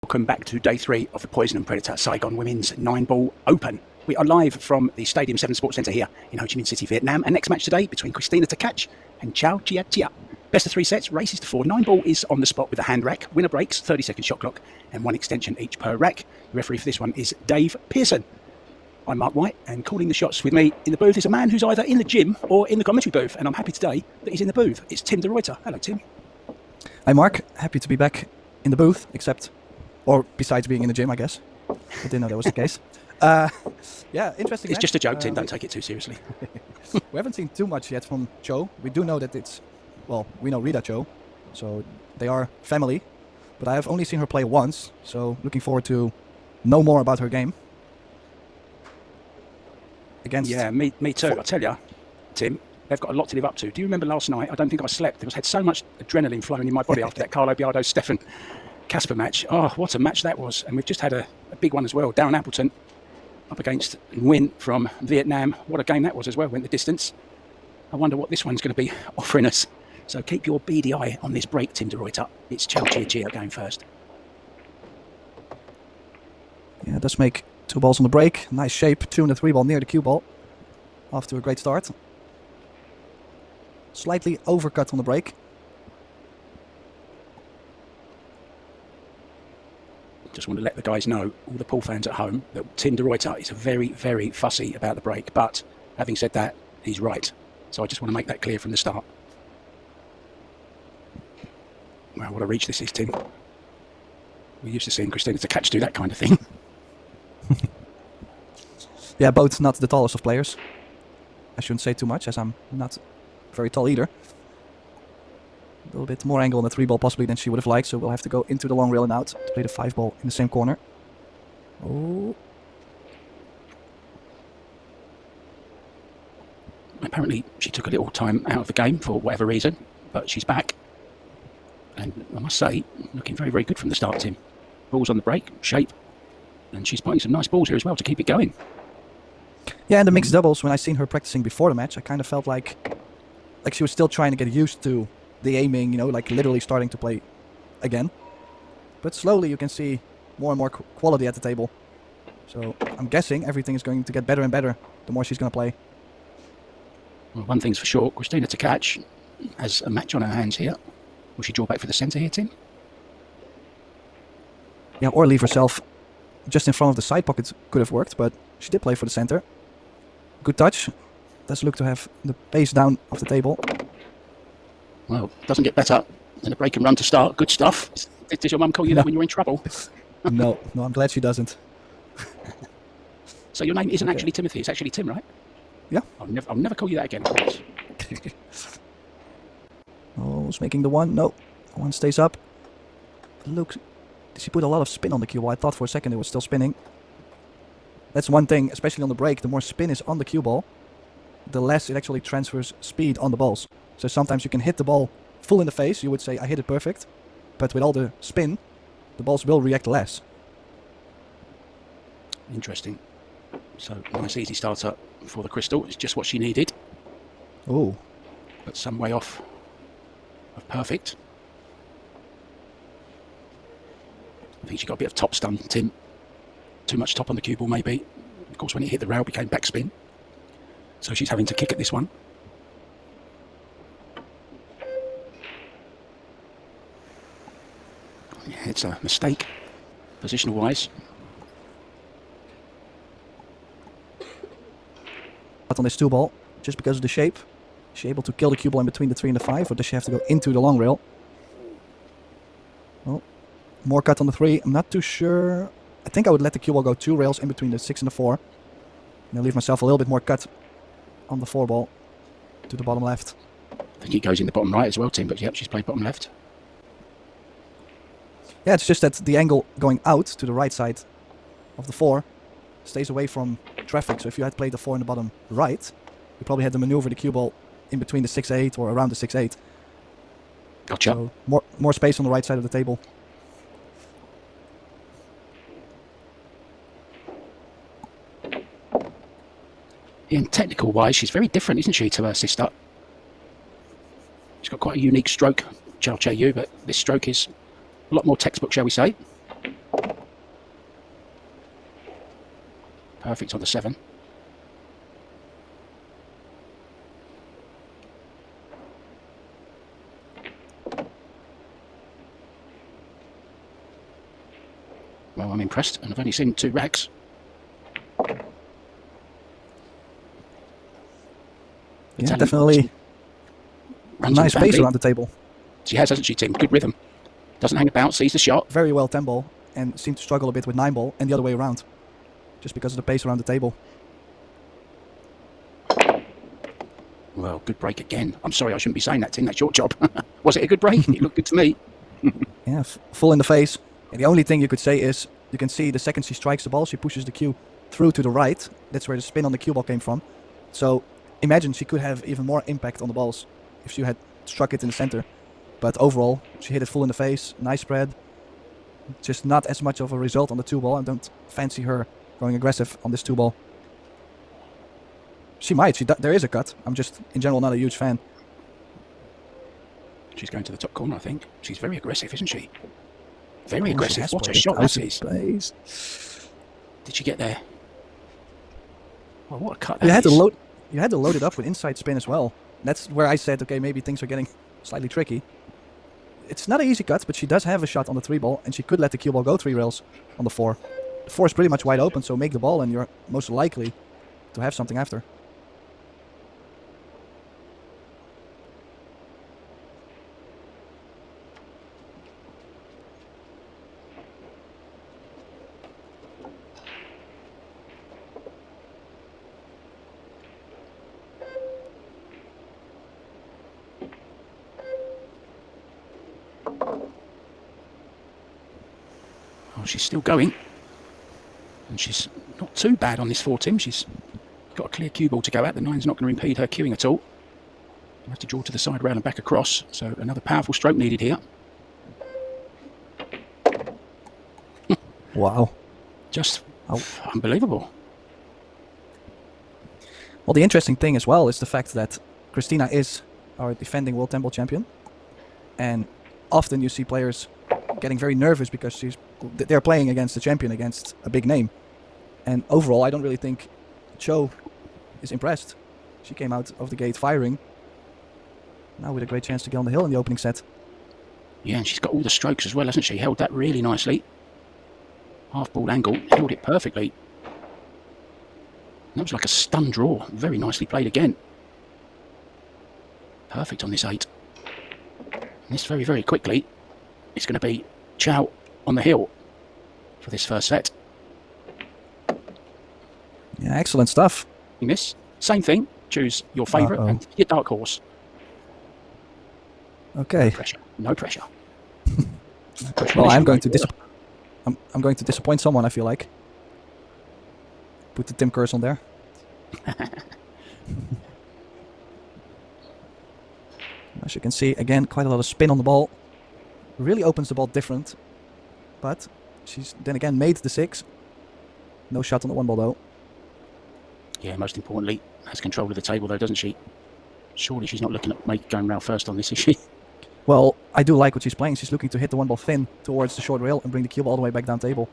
Welcome back to day 3 of the Poison and Predator Saigon Women's 9-Ball Open. We are live from the Stadium 7 Sports Centre here in Ho Chi Minh City, Vietnam. And next match today between Christina Tkach and Chou. Best of 3 sets, races to 4. 9-ball is on the spot with a hand rack. Winner breaks, 30-second shot clock, and 1 extension each per rack. The referee for this one is Dave Pearson. I'm Mark White, and calling the shots with me in the booth is a man who's either in the gym or in the commentary booth. And I'm happy today that he's in the booth. It's Tim de Ruyter. Hello, Tim. Hi, Mark. Happy to be back in the booth, or besides being in the gym, I guess. I didn't know that was the case. Yeah, interesting. It's just a joke, Tim. Don't take it too seriously. We haven't seen too much yet from Chou. We do know that we know Rita Chou, so they are family. But I have only seen her play once, so looking forward to know more about her game. Yeah, me too. I tell you, Tim, they've got a lot to live up to. Do you remember last night? I don't think I slept. I had so much adrenaline flowing in my body after that Carlo Biardo-Stefan Casper match. Oh, what a match that was. And we've just had a big one as well. Darren Appleton up against Nguyen from Vietnam. What a game that was as well. Went the distance. I wonder what this one's going to be offering us. So keep your beady eye on this break, Tim de Ruyter. It's Chou going first. Yeah, it does make 2 balls on the break. Nice shape. 2 and a 3 ball near the cue ball. Off to a great start. Slightly overcut on the break. Just want to let the guys know, all the pool fans at home, that Tim de Ruyter is very, very fussy about the break. But having said that, he's right. So I just want to make that clear from the start. Well, what a reach this is, Tim. We're used to seeing Christina Tkach do that kind of thing. Yeah, both not the tallest of players. I shouldn't say too much, as I'm not very tall either. A little bit more angle on the 3 ball possibly than she would have liked, so we'll have to go into the long rail and out to play the 5 ball in the same corner. Oh. Apparently she took a little time out of the game for whatever reason, but she's back. And I must say, looking very, very good from the start, Tim. Balls on the break, shape, and she's putting some nice balls here as well to keep it going. Yeah, and the mixed doubles, when I seen her practicing before the match, I kind of felt like she was still trying to get used to the aiming, like literally starting to play again. But slowly you can see more and more quality at the table. So I'm guessing everything is going to get better and better the more she's going to play. Well, one thing's for sure, Christina Tkach has a match on her hands here. Will she draw back for the centre here, Tim? Yeah, or leave herself just in front of the side pocket could have worked, but she did play for the centre. Good touch. Does look to have the pace down off the table. Well, doesn't get better than a break and run to start. Good stuff. Does your mum call you that when you're in trouble? No, I'm glad she doesn't. So your name isn't actually Timothy, it's actually Tim, right? Yeah. I'll never call you that again. Oh, it's making the 1. No, 1 stays up. Look, she put a lot of spin on the cue ball. I thought for a second it was still spinning. That's one thing, especially on the break. The more spin is on the cue ball, the less it actually transfers speed on the balls. So sometimes you can hit the ball full in the face. You would say, I hit it perfect. But with all the spin, the balls will react less. Interesting. So, nice easy starter for the Crystal. It's just what she needed. Oh. But some way off of perfect. I think she got a bit of top stun, Tim. Too much top on the cue ball, maybe. Of course, when it hit the rail, it became backspin. So she's having to kick at this one. Yeah, it's a mistake, positional-wise. But on this 2 ball, just because of the shape, is she able to kill the cue ball in between the 3 and the 5, or does she have to go into the long rail? Well, more cut on the 3. I'm not too sure. I think I would let the cue ball go 2 rails in between the 6 and the 4. And I'll leave myself a little bit more cut on the 4 ball to the bottom left. I think it goes in the bottom right as well, Tim, but yep, she's played bottom left. Yeah, it's just that the angle going out to the right side of the 4 stays away from traffic. So if you had played the 4 in the bottom right, you probably had to maneuver the cue ball in between the 6-8 or around the 6-8. Gotcha. So more space on the right side of the table. And technical-wise, she's very different, isn't she, to her sister? She's got quite a unique stroke, Chou, but this stroke is a lot more textbook, shall we say. Perfect on the 7. Well, I'm impressed, and I've only seen 2 racks. Yeah, definitely nice pace around the table. She has, hasn't she, Tim? Good rhythm. Doesn't hang about, sees the shot. Very well 10 ball, and seemed to struggle a bit with 9 ball, and the other way around. Just because of the pace around the table. Well, good break again. I'm sorry, I shouldn't be saying that, Tim. That's your job. Was it a good break? It looked good to me. Yeah, full in the face. And the only thing you could say is, you can see the second she strikes the ball, she pushes the cue through to the right. That's where the spin on the cue ball came from. So imagine she could have even more impact on the balls if she had struck it in the center. But overall, she hit it full in the face. Nice spread. Just not as much of a result on the 2 ball. I don't fancy her going aggressive on this 2 ball. She might. There is a cut. I'm just, in general, not a huge fan. She's going to the top corner, I think. She's very aggressive, isn't she? Very aggressive. What a shot that is. Did she get there? Well, what a cut that is. You had to load it up with inside spin as well. That's where I said, okay, maybe things are getting slightly tricky. It's not an easy cut, but she does have a shot on the 3 ball, and she could let the cue ball go 3 rails on the 4. The 4 is pretty much wide open, so make the ball, and you're most likely to have something after. Oh, she's still going. And she's not too bad on this 4, Tim. She's got a clear cue ball to go at. The 9's not going to impede her cueing at all. You have to draw to the side rail and back across. So another powerful stroke needed here. Wow. Just unbelievable. Well, the interesting thing as well is the fact that Christina is our defending World 10 Ball champion. And often you see players getting very nervous because they're playing against the champion, against a big name. And overall, I don't really think Chou is impressed. She came out of the gate firing. Now with a great chance to get on the hill in the opening set. Yeah, and she's got all the strokes as well, hasn't she? Held that really nicely. Half-ball angle, held it perfectly. That was like a stun draw. Very nicely played again. Perfect on this 8. And this very, very quickly is going to be Chou on the hill for this first set. Yeah, excellent stuff. In this, same thing. Choose your favourite and your dark horse. Okay. No pressure. No pressure. No pressure. Well, I'm going to disappoint someone, I feel like. Put the Tim curse on there. As you can see, again, quite a lot of spin on the ball. Really opens the ball different. But she's then again made the 6. No shot on the 1 ball though. Yeah, most importantly, has control of the table though, doesn't she? Surely she's not looking at going rail first on this, is she? Well, I do like what she's playing. She's looking to hit the 1 ball thin towards the short rail and bring the cube all the way back down table.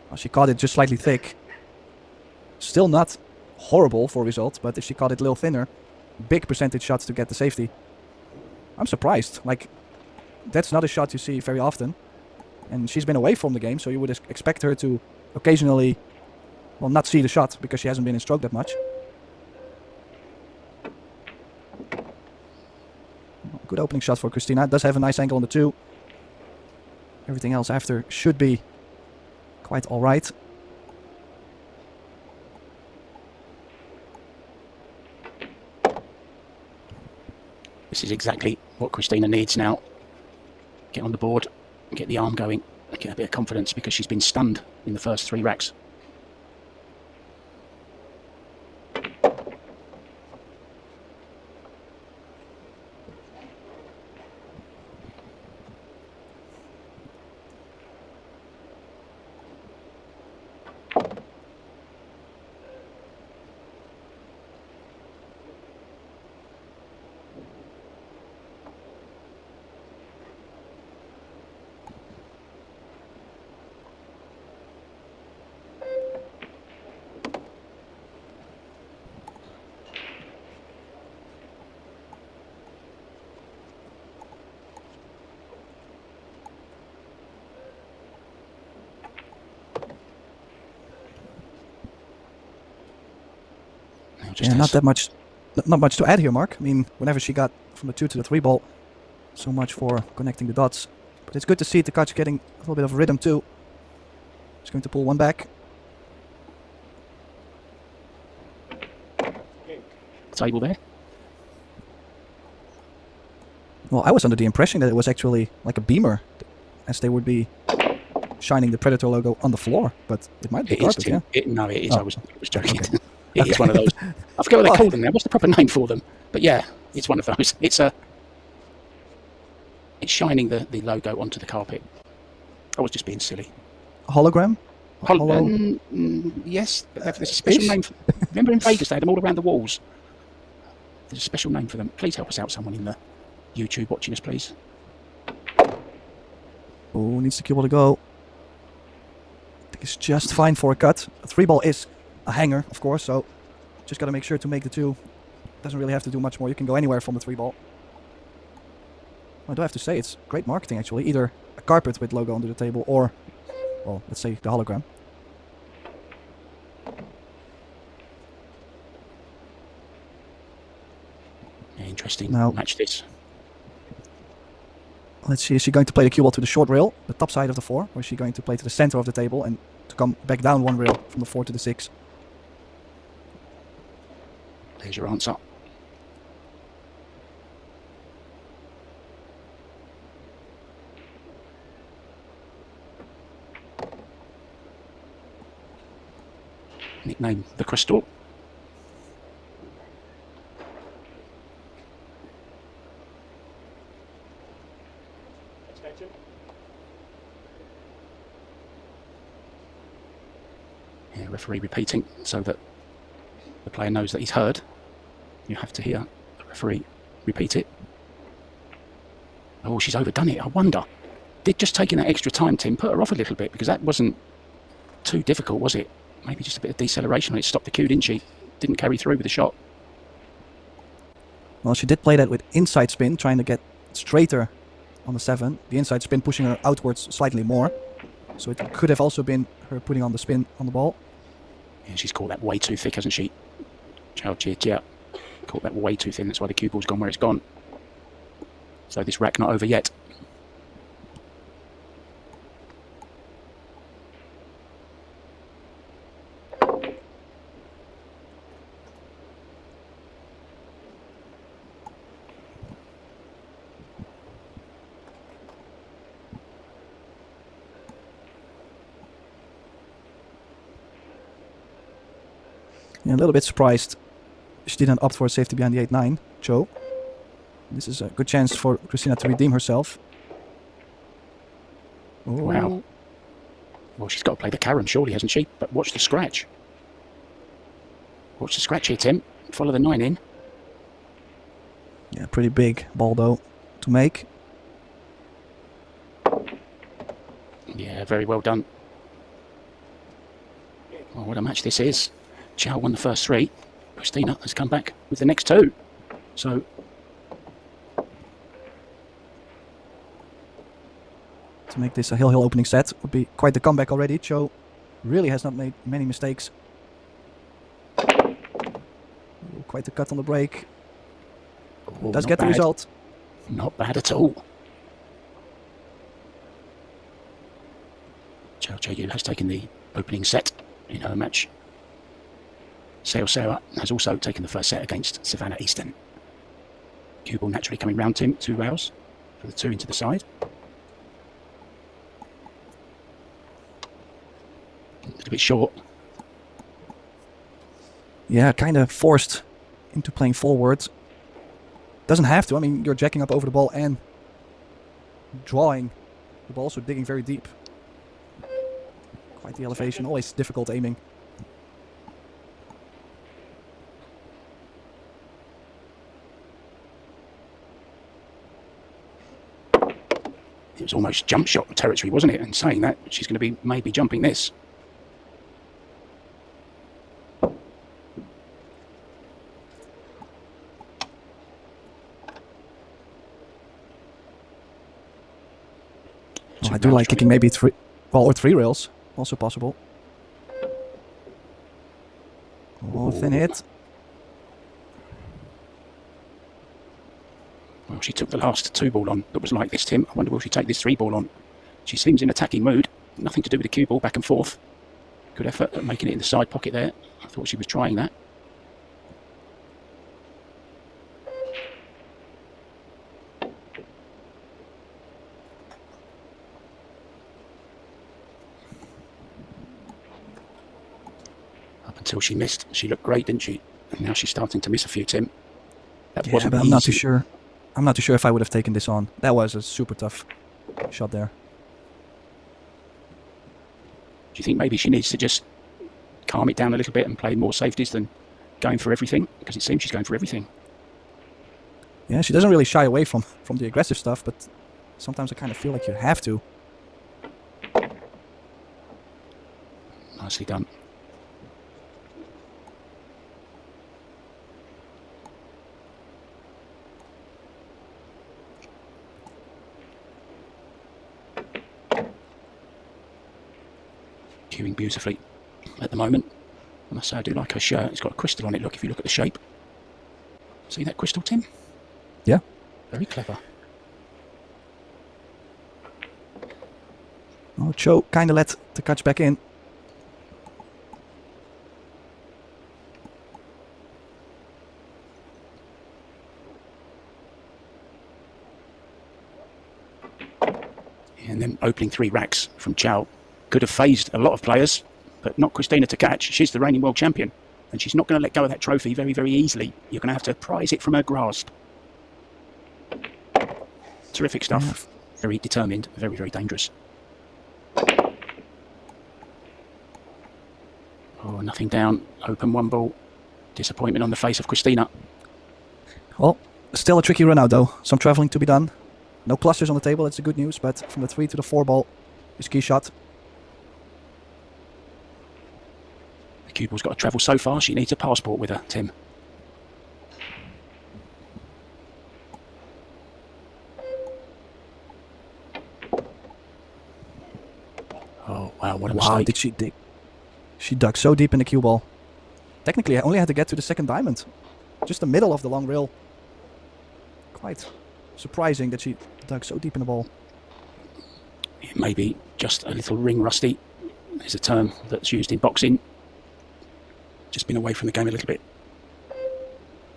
Well, she caught it just slightly thick. Still not horrible for result, but if she caught it a little thinner, big percentage shots to get the safety. I'm surprised. Like, that's not a shot you see very often. And she's been away from the game, so you would expect her to occasionally, well, not see the shot because she hasn't been in stroke that much. Good opening shot for Christina. Does have a nice angle on the 2. Everything else after should be quite alright. This is exactly what Christina needs now. Get on the board, get the arm going, get a bit of confidence because she's been stunned in the first 3 racks. Just Yeah, not much to add here, Mark. I mean, whenever she got from the 2 to the 3 ball, so much for connecting the dots. But it's good to see Tkach getting a little bit of rhythm too. She's going to pull one back. Table there. Well, I was under the impression that it was actually like a beamer, as they would be shining the Predator logo on the floor, but it might be carpet, yeah? No, it is. Oh. I was joking. Okay. It is one of those. I forget what they call them now. What's the proper name for them? But yeah, it's one of those. It's shining the logo onto the carpet. I was just being silly. A hologram? Yes, but there's a special name. Remember in Vegas they had them all around the walls? There's a special name for them. Please help us out, someone in the YouTube watching us, please. Oh, needs the cue ball to go. I think it's just fine for a cut. A 3 ball is a hanger, of course, so just got to make sure to make the 2. Doesn't really have to do much more. You can go anywhere from the 3 ball. I do have to say, it's great marketing actually. Either a carpet with logo under the table or, well, let's say the hologram. Interesting. Now, match this. Let's see, is she going to play the cue ball to the short rail, the top side of the 4, or is she going to play to the center of the table and to come back down 1 rail from the 4 to the 6? There's your answer. Nickname the Crystal. Yeah, referee repeating so that the player knows that he's heard. You have to hear the referee repeat it. Oh, she's overdone it. I wonder. Did just taking that extra time, Tim, put her off a little bit, because that wasn't too difficult, was it? Maybe just a bit of deceleration when it stopped the cue, didn't she? Didn't carry through with the shot. Well, she did play that with inside spin, trying to get straighter on the 7. The inside spin pushing her outwards slightly more. So it could have also been her putting on the spin on the ball. Yeah, she's caught that way too thick, hasn't she? Chou, caught that way too thin. That's why the cue ball's gone where it's gone. So this rack not over yet. Yeah, a little bit surprised she didn't opt for a safety behind the 8-9, Chou. This is a good chance for Christina to redeem herself. Oh. Wow. Well, she's got to play the carom, surely, hasn't she? But watch the scratch. Watch the scratch here, Tim. Follow the 9 in. Yeah, pretty big ball, though, to make. Yeah, very well done. Well, what a match this is. Chou won the first 3. Christina has come back with the next 2. So to make this a hill opening set would be quite the comeback already. Chou really has not made many mistakes. Ooh, quite the cut on the break. Ooh, Does get the result. Not bad at all. Chou has taken the opening set in her match. Sarah has also taken the first set against Savannah Easton. Cue ball naturally coming round, Tim, 2 rails for the 2 into the side. A little bit short. Yeah, kind of forced into playing forward. Doesn't have to. I mean, you're jacking up over the ball and drawing the ball, so digging very deep. Quite the elevation, always difficult aiming. It was almost jump shot territory, wasn't it? And saying that, she's going to be maybe jumping this. I do like kicking maybe 3 rails, also possible. Oh, thin hit. Well, she took the last 2-ball on that was like this, Tim. I wonder will she take this 3-ball on? She seems in attacking mood. Nothing to do with the cue ball, back and forth. Good effort at making it in the side pocket there. I thought she was trying that. Up until she missed, she looked great, didn't she? And now she's starting to miss a few, Tim. That Yeah, wasn't but I'm easy. not too sure. I'm not too sure if I would have taken this on. That was a super tough shot there. Do you think maybe she needs to just calm it down a little bit and play more safeties than going for everything? Because it seems she's going for everything. Yeah, she doesn't really shy away from the aggressive stuff, but sometimes I kind of feel like you have to. Nicely done. Cueing beautifully at the moment. I must say I do like her shirt. It's got a crystal on it, look, if you look at the shape. See that crystal, Tim? Yeah. Very clever. Oh, Chou kind of let Tkach back in. And then opening 3 racks from Chou could have phased a lot of players, but not Christina Tkach. She's the reigning world champion, and she's not going to let go of that trophy very, very easily. You're going to have to prise it from her grasp. Terrific stuff. Yeah. Very determined, very, very dangerous. Oh, nothing down. Open 1-ball. Disappointment on the face of Christina. Well, still a tricky run out though. Some traveling to be done. No clusters on the table, that's the good news, but from the 3 to the 4 ball is key shot. The cue ball's got to travel so far, she needs a passport with her, Tim. Oh, wow, what a mistake. Wow, did she dig? She dug so deep in the cue ball. Technically, I only had to get to the second diamond. Just the middle of the long rail. Quite surprising that she dug so deep in the ball. It may be just a little ring rusty. Is a term that's used in boxing. Just been away from the game a little bit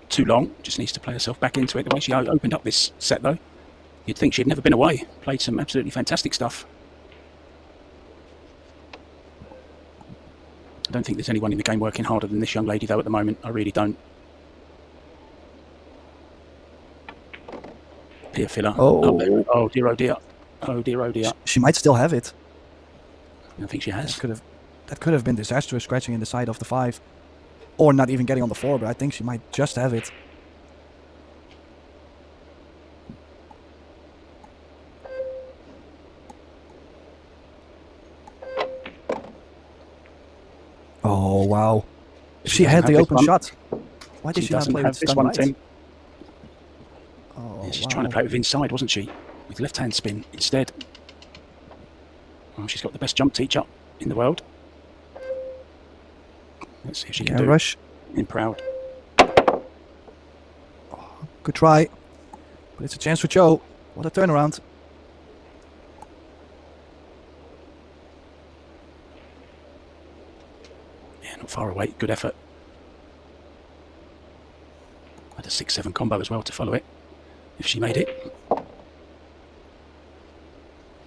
too long. Just needs to play herself back into it. The way she opened up this set, though, you'd think she'd never been away. Played some absolutely fantastic stuff. I don't think there's anyone in the game working harder than this young lady, though, at the moment. I really don't. Peer filler. Oh. Oh dear, oh dear. Oh dear, oh dear. She might still have it. I think she has. That could have been disastrous, scratching in the side of the 5. Or not even getting on the 4, but I think she might just have it. Oh, wow. She had the open shot. Why did she not play with stun right? Oh, yeah, she's trying to play with inside, wasn't she? With left-hand spin instead. Oh, she's got the best jump teacher in the world. Let's see if she can do rush. it. In proud. Oh, good try. But it's a chance for Chou. What a turnaround. Yeah, not far away. Good effort. Had a 6-7 combo as well to follow it. If she made it.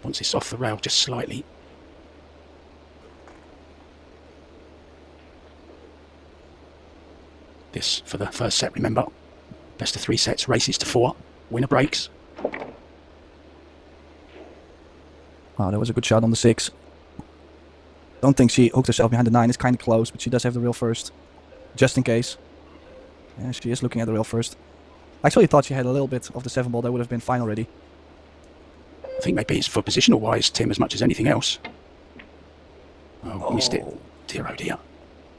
Once it's off the rail just slightly. This for the first set, remember. Best of 3 sets, races to 4. Winner breaks. Wow, that was a good shot on the 6. Don't think she hooked herself behind the 9. It's kind of close, but she does have the rail first. Just in case. Yeah, she is looking at the rail first. I actually thought she had a little bit of the 7 ball. That would have been fine already. I think maybe it's for positional wise, Tim, as much as anything else. Oh, missed it. Dear, oh dear.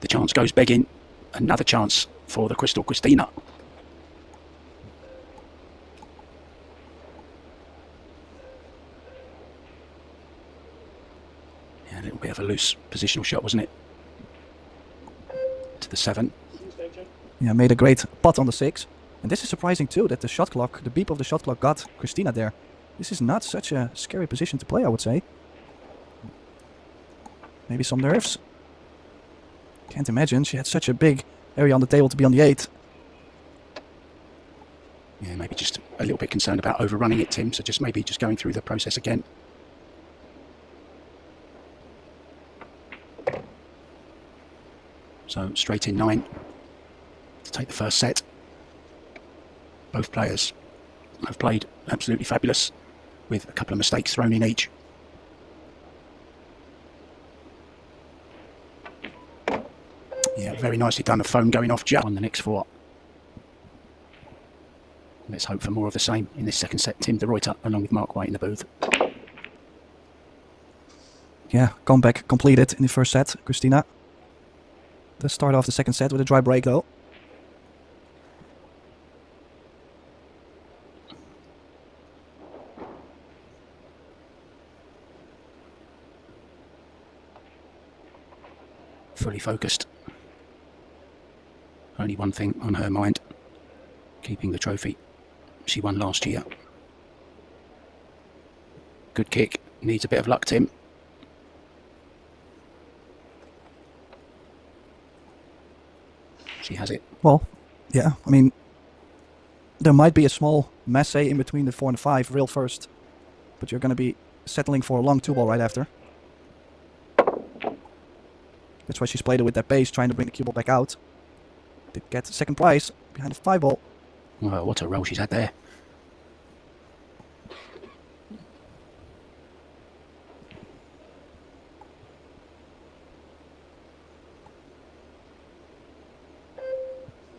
The chance goes begging. Another chance for the Crystal Christina. Yeah, a little bit of a loose positional shot, wasn't it? To the 7. Yeah, made a great putt on the 6. And this is surprising too, that the shot clock, the beep of the shot clock got Christina there. This is not such a scary position to play, I would say. Maybe some nerves. Can't imagine, she had such a big area on the table to be on the 8. Yeah, maybe just a little bit concerned about overrunning it, Tim, so just maybe just going through the process again. So straight in 9 to take the first set. Both players have played absolutely fabulous, with a couple of mistakes thrown in each. Yeah, very nicely done. The phone going off just on the next 4. Let's hope for more of the same in this second set. Tim de Ruyter along with Mark White in the booth. Yeah, comeback completed in the first set, Christina. Let's start off the second set with a dry break though. Fully focused. Only one thing on her mind. Keeping the trophy she won last year. Good kick. Needs a bit of luck, Tim. She has it. Well, yeah, I mean, there might be a small masse in between the 4 and 5, real first. But you're going to be settling for a long 2-ball right after. That's why she's played it with that base, trying to bring the cue ball back out. Did get the second prize behind the 5-ball. Well, what a roll she's had there.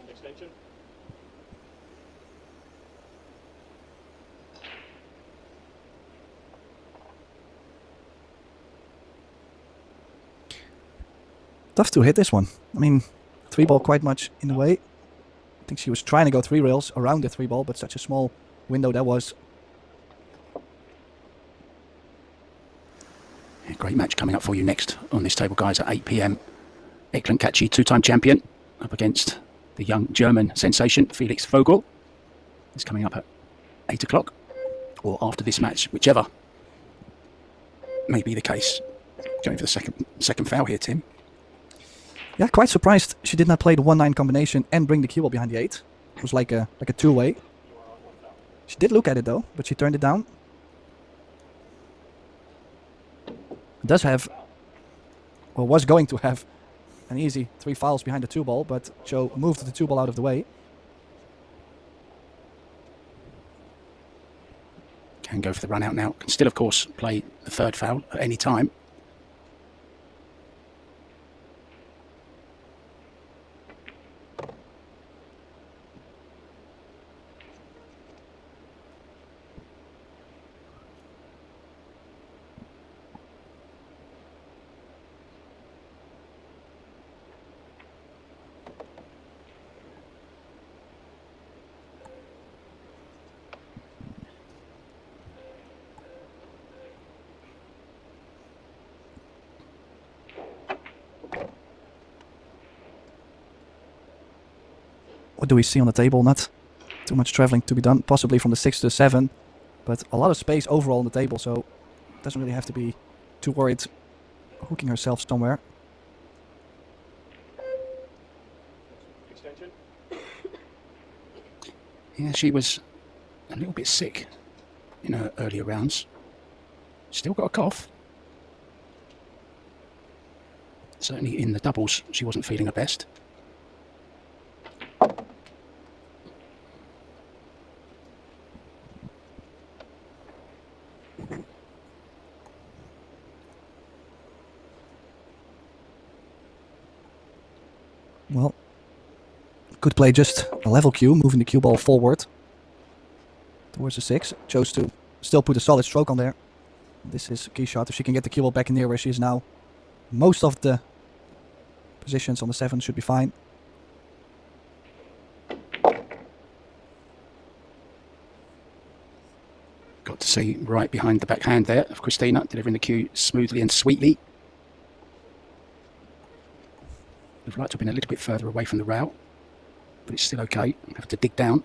Extension. Tough to hit this one. I mean, 3-ball quite much in the way. I think she was trying to go 3 rails around the 3-ball, but such a small window that was. Yeah, great match coming up for you next on this table, guys, at 8 p.m. Tkach, 2-time champion, up against the young German sensation, Felix Vogel. It's coming up at 8 o'clock, or after this match, whichever may be the case. Going for the second foul here, Tim. Yeah, quite surprised she did not play the 1-9 combination and bring the cue ball behind the 8. It was like a two-way. She did look at it though, but she turned it down. Does have, well, was going to have an easy 3 fouls behind the 2-ball, but Chou moved the 2-ball out of the way. Can go for the run out now. Can still, of course, play the 3rd foul at any time. What do we see on the table? Not too much traveling to be done, possibly from the 6 to the 7, but a lot of space overall on the table, so doesn't really have to be too worried hooking herself somewhere. Extension. Yeah, she was a little bit sick in her earlier rounds. Still got a cough. Certainly in the doubles, she wasn't feeling her best. Well, could play just a level cue, moving the cue ball forward towards the 6. Chose to still put a solid stroke on there. This is a key shot. If she can get the cue ball back in the air where she is now, most of the positions on the 7 should be fine. Got to see right behind the backhand there of Christina, delivering the cue smoothly and sweetly. Would have liked to have been a little bit further away from the rail. but it's still okay. I have to dig down.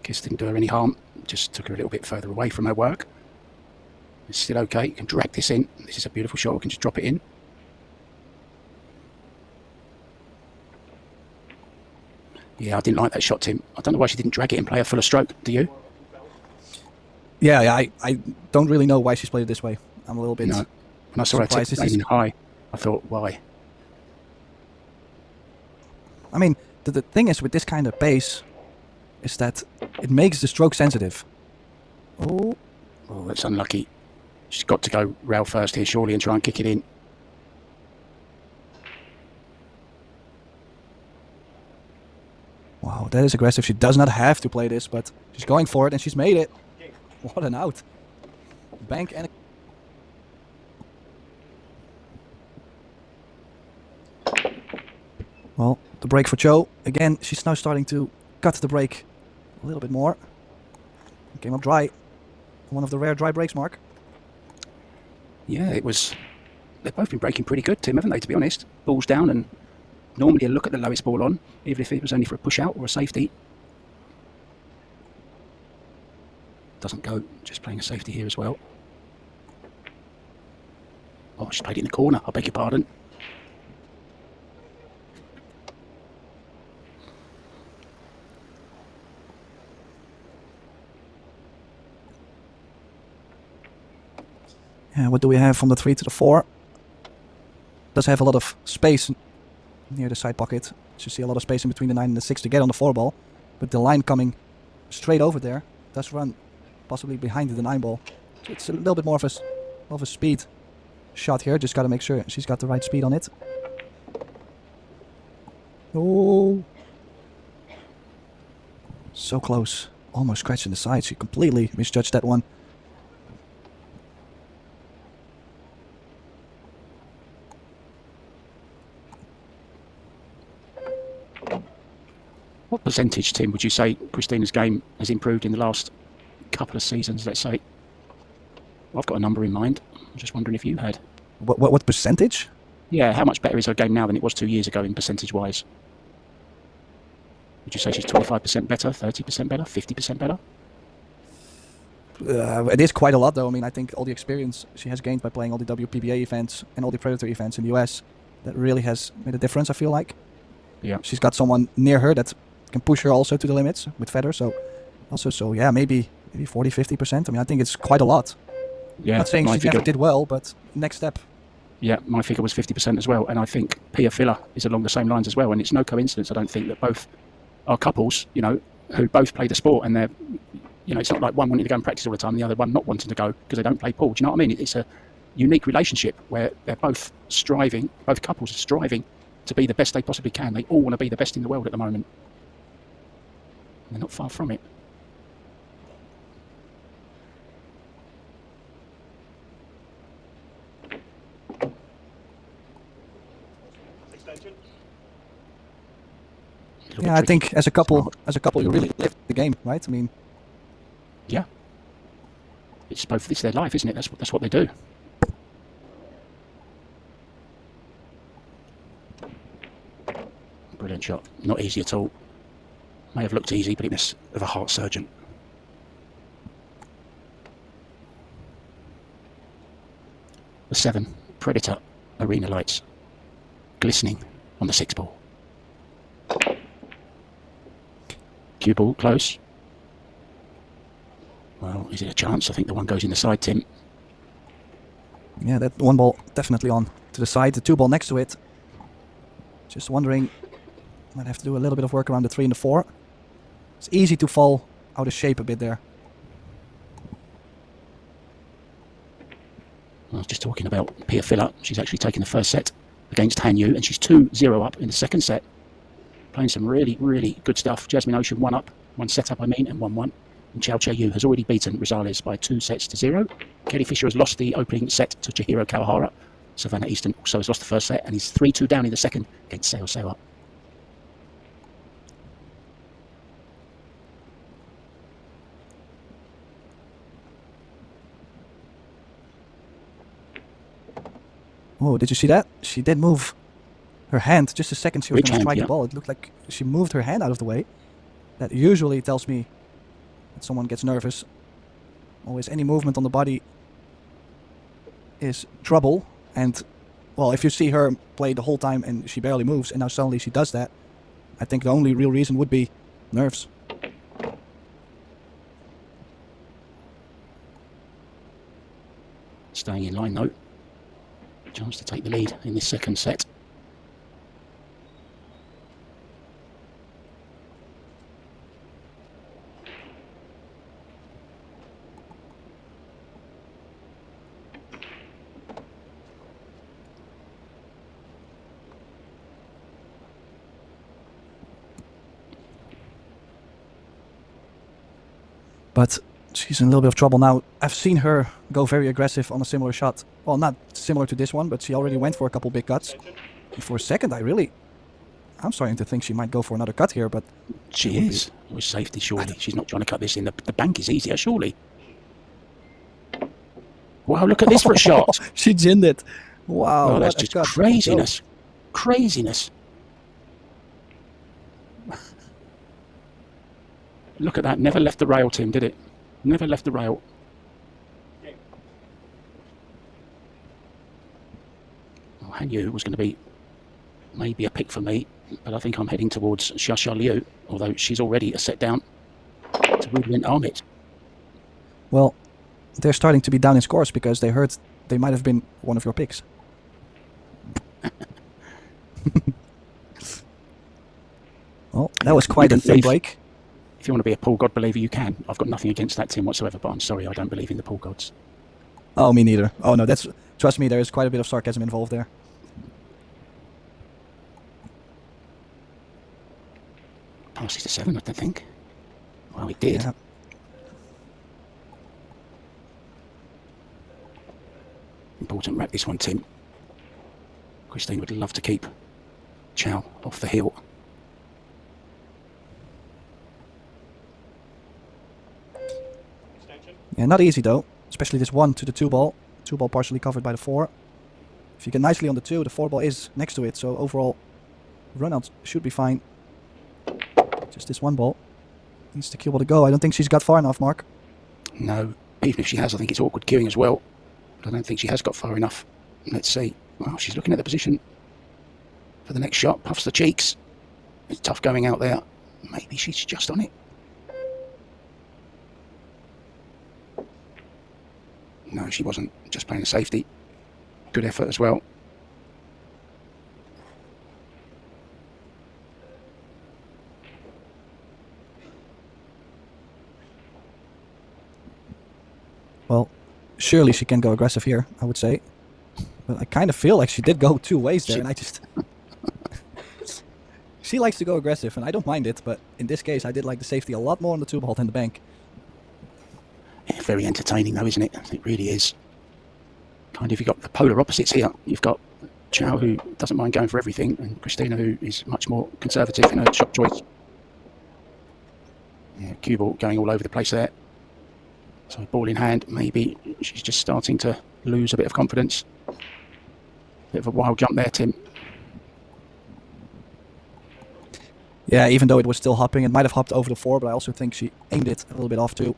Kiss didn't do her any harm, just took her a little bit further away from her work. It's still okay. You can drag this in. This is a beautiful shot. We can just drop it in. Yeah, I didn't like that shot, Tim. I don't know why she didn't drag it and play a fuller stroke. Do you? Yeah, I don't really know why she's played it this way. I'm a little bit. No. When I saw her take aiming high, I thought, why? I mean, the thing is with this kind of pace, is that it makes the stroke sensitive. Oh, that's unlucky. She's got to go rail first here, surely, and try and kick it in. Wow, that is aggressive. She does not have to play this, but she's going for it, and she's made it. What an out. Bank and... Well, the break for Chou. Again, she's now starting to cut the break a little bit more. Came up dry. One of the rare dry breaks, Mark. Yeah, it was... They've both been breaking pretty good, Tim, haven't they, to be honest? Balls down, and normally a look at the lowest ball on, even if it was only for a push-out or a safety. Doesn't go, just playing a safety here as well. Oh, she played it in the corner, I beg your pardon. Yeah, what do we have from the 3 to the 4? Does have a lot of space near the side pocket. So you see a lot of space in between the 9 and the 6 to get on the 4 ball. But the line coming straight over there does run possibly behind the 9 ball. So it's a little bit more of a speed shot here. Just got to make sure she's got the right speed on it. Oh, so close. Almost scratching the side. She completely misjudged that one. What percentage, Tim, would you say Christina's game has improved in the last couple of seasons, let's say? Well, I've got a number in mind. I'm just wondering if you had. What percentage? Yeah, how much better is her game now than it was 2 years ago in percentage-wise? Would you say she's 25% better, 30% better, 50% better? It is quite a lot, though. I mean, I think all the experience she has gained by playing all the WPBA events and all the Predator events in the US, that really has made a difference, I feel like. Yeah. She's got someone near her that can push her also to the limits with Feather, so yeah, maybe 40-50%. I mean, I think it's quite a lot. Yeah, not saying she never did well, but next step. Yeah, my figure was 50% as well, and I think Pia Filler is along the same lines as well, and it's no coincidence, I don't think, that both are couples, you know, who both play the sport, and they're, you know, it's not like one wanting to go and practice all the time and the other one not wanting to go because they don't play pool. Do you know what I mean? It's a unique relationship where they're both striving, both couples are striving to be the best they possibly can. They all want to be the best in the world at the moment. And they're not far from it. Yeah, I think as a couple, you really live the game, right? I mean, yeah, it's their life, isn't it? That's what they do. Brilliant shot. Not easy at all. May have looked easy, but it was of a heart surgeon. The 7 Predator arena lights glistening on the 6 ball. Cue ball close. Well, is it a chance? I think the one goes in the side, Tim. Yeah, that 1 ball definitely on to the side. The 2 ball next to it. Just wondering, might have to do a little bit of work around the 3 and the 4. It's easy to fall out of shape a bit there. I was just talking about Pia Filler. She's actually taken the first set against Han Yu, and she's 2-0 up in the second set. Playing some really, really good stuff. Jasmine Ocean 1 up, 1 set up, and 1-1. And Chou Yu has already beaten Rosales by 2-0. Kelly Fisher has lost the opening set to Chihiro Kawahara. Savannah Easton also has lost the first set, and he's 3-2 down in the second against Seo Sewa. Oh, did you see that? She did move her hand just a second she was Which going to hand, strike yeah. the ball. It looked like she moved her hand out of the way. That usually tells me that someone gets nervous. Always any movement on the body is trouble. And, well, if you see her play the whole time and she barely moves and now suddenly she does that, I think the only real reason would be nerves. Staying in line though. Chance to take the lead in this second set. But she's in a little bit of trouble now. I've seen her go very aggressive on a similar shot. Well, not similar to this one, but she already went for a couple big cuts. And for a second, I'm starting to think she might go for another cut here, but... She is. With safety, surely. She's not trying to cut this in. The bank is easier, surely. Wow, look at this for a shot. She ginned it. Wow, Oh, that's what a just cut. craziness. Craziness. Look at that. Never left the rail, Tim, did it? Never left the rail. Well, Han Yu was going to be maybe a pick for me, but I think I'm heading towards Xia Liu, although she's already a set down to Rudolin Armit. Well, they're starting to be down in scores because they heard they might have been one of your picks. Well, that was quite a thin break. If you want to be a pool god believer, you can. I've got nothing against that team whatsoever, but I'm sorry, I don't believe in the pool gods. Oh, me neither. Oh no, trust me, there is quite a bit of sarcasm involved there. Passes to 7, I don't think. Well, it did. Yeah. Important wrap this one, Tim. Christina would love to keep Chou off the heel. Yeah, not easy though, especially this 1 to the 2 ball. 2 ball partially covered by the 4. If you get nicely on the 2, the 4 ball is next to it, so overall run-out should be fine. Just this 1 ball. Needs the cue ball to go. I don't think she's got far enough, Mark. No, even if she has, I think it's awkward queuing as well. But I don't think she has got far enough. Let's see. Well, she's looking at the position for the next shot. Puffs the cheeks. It's tough going out there. Maybe she's just on it. No, she wasn't. Just playing a safety. Good effort as well. Well, surely she can go aggressive here, I would say. But I kind of feel like she did go 2 ways there, and I just... She likes to go aggressive, and I don't mind it, but in this case I did like the safety a lot more on the 2 ball than the bank. Yeah, very entertaining though, isn't it? It really is. Kind of, you've got the polar opposites here. You've got Chou, who doesn't mind going for everything, and Christina, who is much more conservative in her shot choice. Yeah, cue ball going all over the place there. So ball in hand, maybe she's just starting to lose a bit of confidence. Bit of a wild jump there, Tim. Yeah, even though it was still hopping, it might have hopped over the 4, but I also think she aimed it a little bit off too.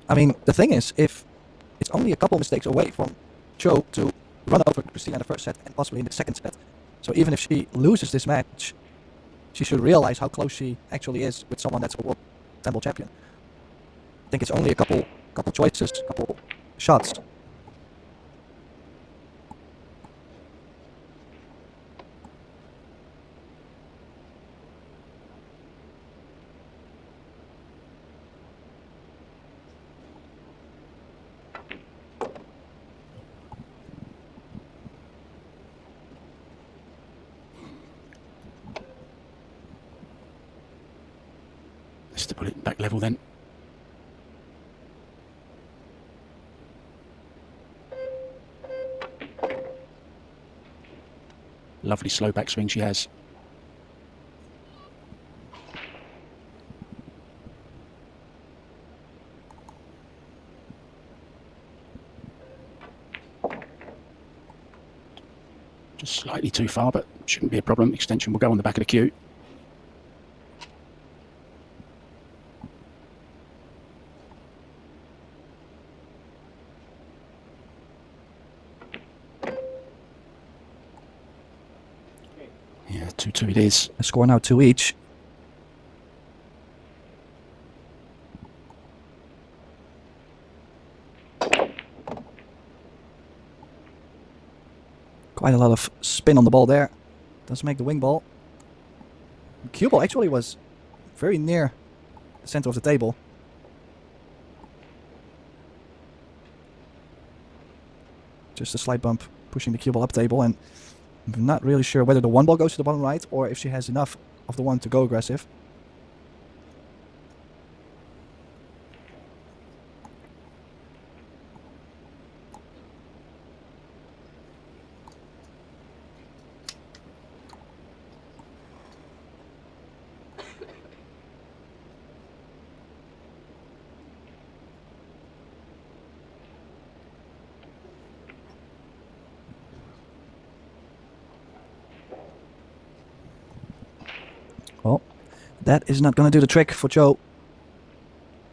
I mean, the thing is, if it's only a couple mistakes away from Chou to run over Christina in the first set and possibly in the second set. So even if she loses this match, she should realize how close she actually is with someone that's a world temple champion. I think it's only a couple choices, couple shots. Just to put it back level then. Lovely slow backswing she has. Slightly too far, but shouldn't be a problem. Extension will go on the back of the cue. Yeah, 2-2 it is. A score now 2 each. Quite a lot of spin on the ball there. Does make the wing ball. The cue ball actually was very near the center of the table. Just a slight bump pushing the cue ball up table, and I'm not really sure whether the one ball goes to the bottom right or if she has enough of the one to go aggressive. Well, that is not going to do the trick for Chou.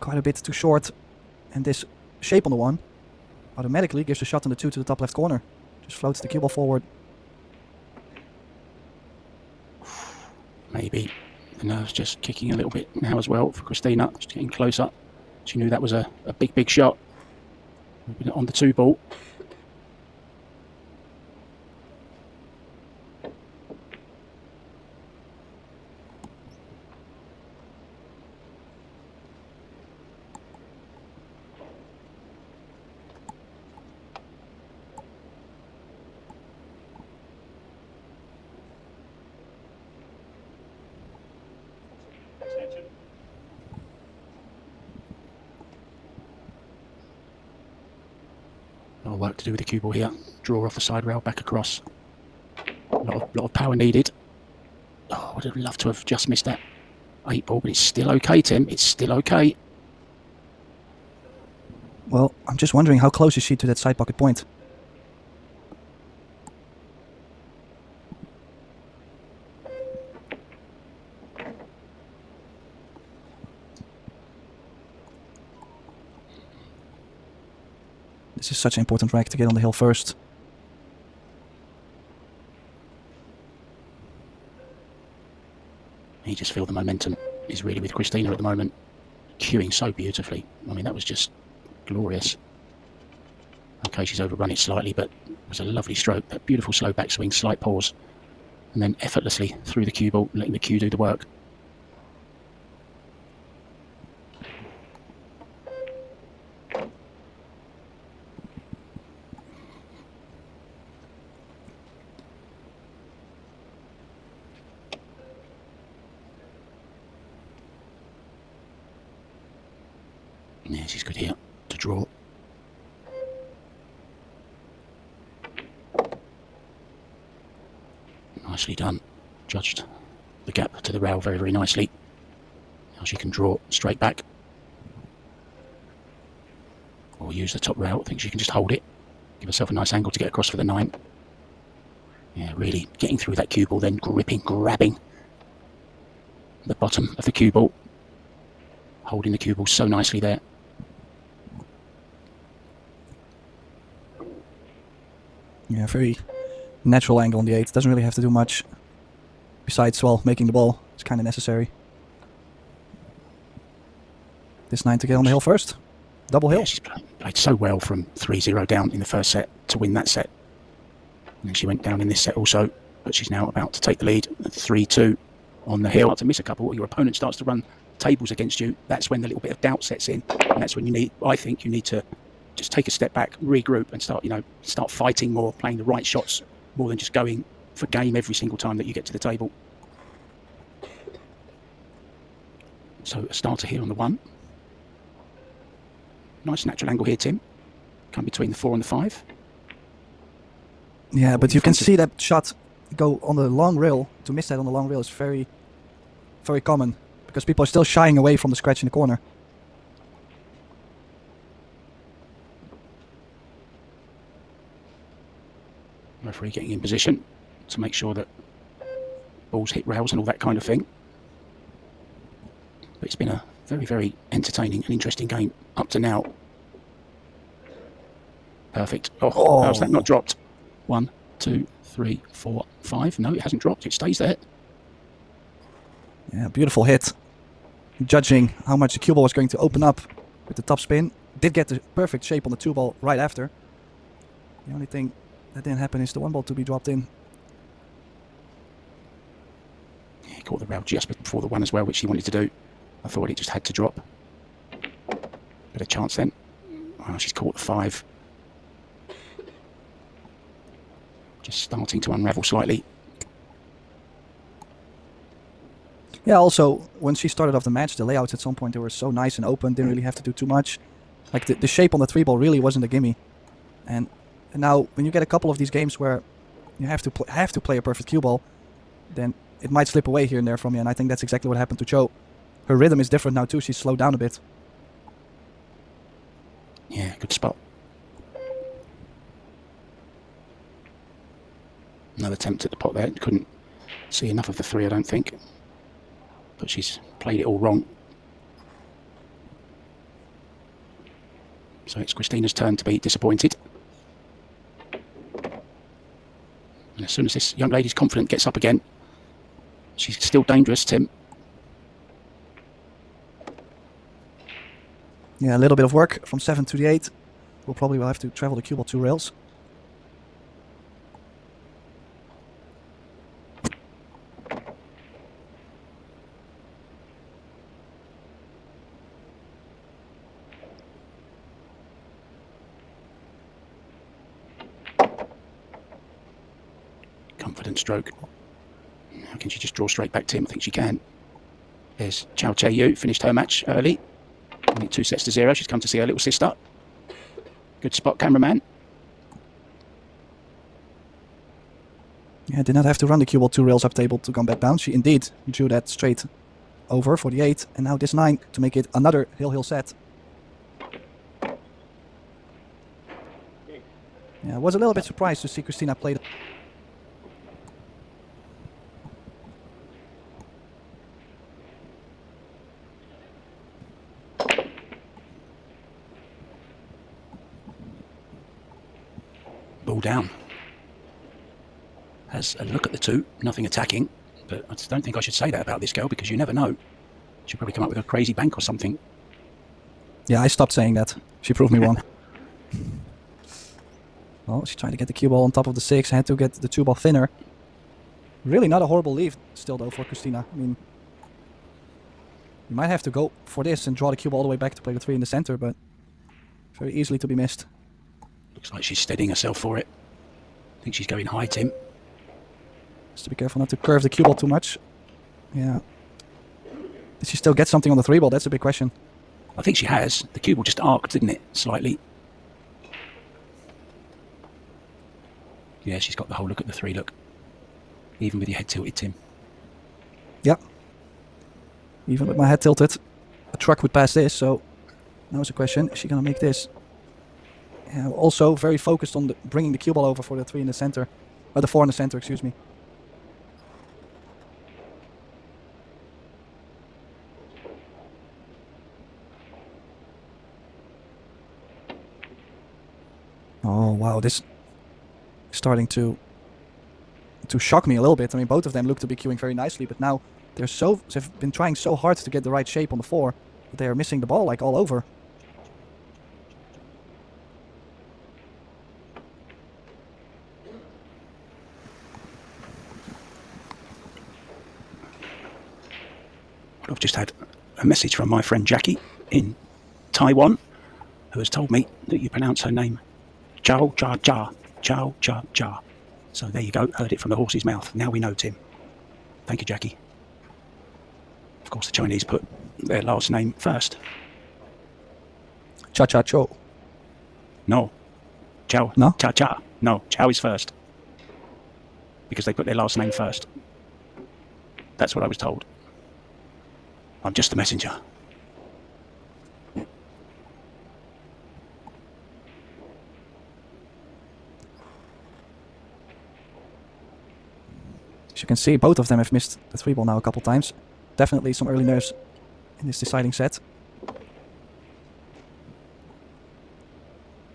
Quite a bit too short. And this shape on the one automatically gives the shot on the 2 to the top left corner. Just floats the cue ball forward. Maybe the nerves just kicking a little bit now as well for Christina. She's getting closer. She knew that was a big shot. On the 2 ball. A lot of work to do with the cue ball here. Draw off the side rail, back across. A lot of power needed. Oh, I would have loved to have just missed that 8 ball, but it's still okay, Tim. It's still okay. Well, I'm just wondering how close is she to that side pocket point. This is such an important rack to get on the hill first. You just feel the momentum is really with Christina at the moment. Cueing so beautifully. I mean, that was just glorious. Okay, she's overrun it slightly, but it was a lovely stroke. That beautiful slow backswing, slight pause, and then effortlessly through the cue ball, letting the cue do the work. Yeah, she's good here to draw. Nicely done. Judged the gap to the rail very, very nicely. Now she can draw straight back. Or use the top rail. I think she can just hold it. Give herself a nice angle to get across for the 9. Yeah, really getting through that cue ball, then gripping, grabbing the bottom of the cue ball. Holding the cue ball so nicely there. Yeah, very natural angle on the 8. Doesn't really have to do much. Besides, well, making the ball is kind of necessary. This 9 to get on the hill first. Double hill. Yeah, she's played so well from 3-0 down in the first set to win that set. And then she went down in this set also, but she's now about to take the lead at 3-2 on the hill. To miss a couple, your opponent starts to run tables against you. That's when the little bit of doubt sets in. And that's when you need, I think you need to just take a step back, regroup, and start fighting more, playing the right shots more than just going for game every single time that you get to the table. So a starter here on the 1. Nice natural angle here, Tim. Come between the 4 and the 5. Yeah, but you can see that shot go on the long rail. To miss that on the long rail is very, very common because people are still shying away from the scratch in the corner. Referee getting in position. to make sure that balls hit rails and all that kind of thing. But it's been a very, very entertaining and interesting game up to now. Perfect. Oh, how's that not dropped? 1, 2, 3, 4, 5. No, it hasn't dropped. It stays there. Yeah, beautiful hit. Judging how much the cue ball was going to open up with the top spin. Did get the perfect shape on the 2 ball right after. The only thing that didn't happen is the 1 ball to be dropped in. Yeah, he caught the rail just before the 1 as well, which he wanted to do. I thought it just had to drop. Bit of chance then. Oh, she's caught the 5. Just starting to unravel slightly. Yeah, also, when she started off the match, the layouts at some point, they were so nice and open, didn't really have to do too much. Like, the shape on the 3 ball really wasn't a gimme. And now, when you get a couple of these games where you have to play a perfect cue ball, then it might slip away here and there from you, and I think that's exactly what happened to Chou. Her rhythm is different now too, she's slowed down a bit. Yeah, good spot. Another attempt at the pot there. Couldn't see enough of the 3, I don't think. But she's played it all wrong. So it's Christina's turn to be disappointed. And as soon as this young lady's confident gets up again, she's still dangerous, Tim. Yeah, a little bit of work from 7 to the 8. We'll probably have to travel the cue ball 2 rails. Confident stroke. How can she just draw straight back, Tim? I think she can. There's Chou finished her match early. Only 2 sets to 0. She's come to see her little sister. Good spot, cameraman. Yeah, did not have to run the cue ball 2 rails up table to come back down. She indeed drew that straight over for the 8. And now this 9 to make it another hill set. Yeah, I was a little bit surprised to see Christina play the ball down. Has a look at the 2, nothing attacking, but I just don't think I should say that about this girl because you never know. She'll probably come up with a crazy bank or something. Yeah, I stopped saying that. She proved me wrong. Well, she tried to get the cue ball on top of the 6, had to get the 2 ball thinner. Really not a horrible leave still though for Christina. I mean, you might have to go for this and draw the cue ball all the way back to play the 3 in the center, but very easily to be missed. Looks like she's steadying herself for it. I think she's going high, Tim. Just to be careful not to curve the cue ball too much. Yeah. Did she still get something on the 3 ball? That's a big question. I think she has. The cue ball just arced, didn't it? Slightly. Yeah, she's got the whole look at the 3 look. Even with your head tilted, Tim. Yeah. Even with my head tilted, a truck would pass this, so now is the question, is she going to make this? Yeah, also very focused on bringing the cue ball over for the 3 in the center. Or the 4 in the center, excuse me. Oh wow, this is starting to shock me a little bit. I mean, both of them look to be queuing very nicely, but now they've been trying so hard to get the right shape on the 4 that they are missing the ball like all over. I've just had a message from my friend Jackie in Taiwan, who has told me that you pronounce her name Chou Cha Cha. Chou Cha Cha. So there you go, heard it from the horse's mouth. Now we know, Tim. Thank you, Jackie. Of course, the Chinese put their last name first. Cha Cha Chou. No. Chou. No? Cha Cha. No, Chou is first. Because they put their last name first. That's what I was told. I'm just the messenger. As you can see, both of them have missed the 3 ball now a couple times. Definitely some early nerves in this deciding set.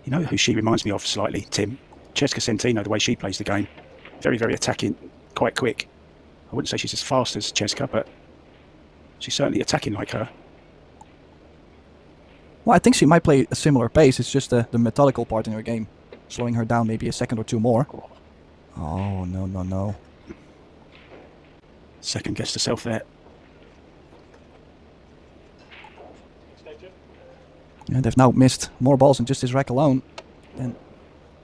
You know who she reminds me of slightly, Tim? Cesca Centino, the way she plays the game. Very, very attacking, quite quick. I wouldn't say she's as fast as Cesca, but she's certainly attacking like her. Well, I think she might play a similar pace. It's just the methodical part in her game. Slowing her down maybe a second or two more. Oh, no, no, no. Second guessed herself there. Yeah, they've now missed more balls in just this rack alone than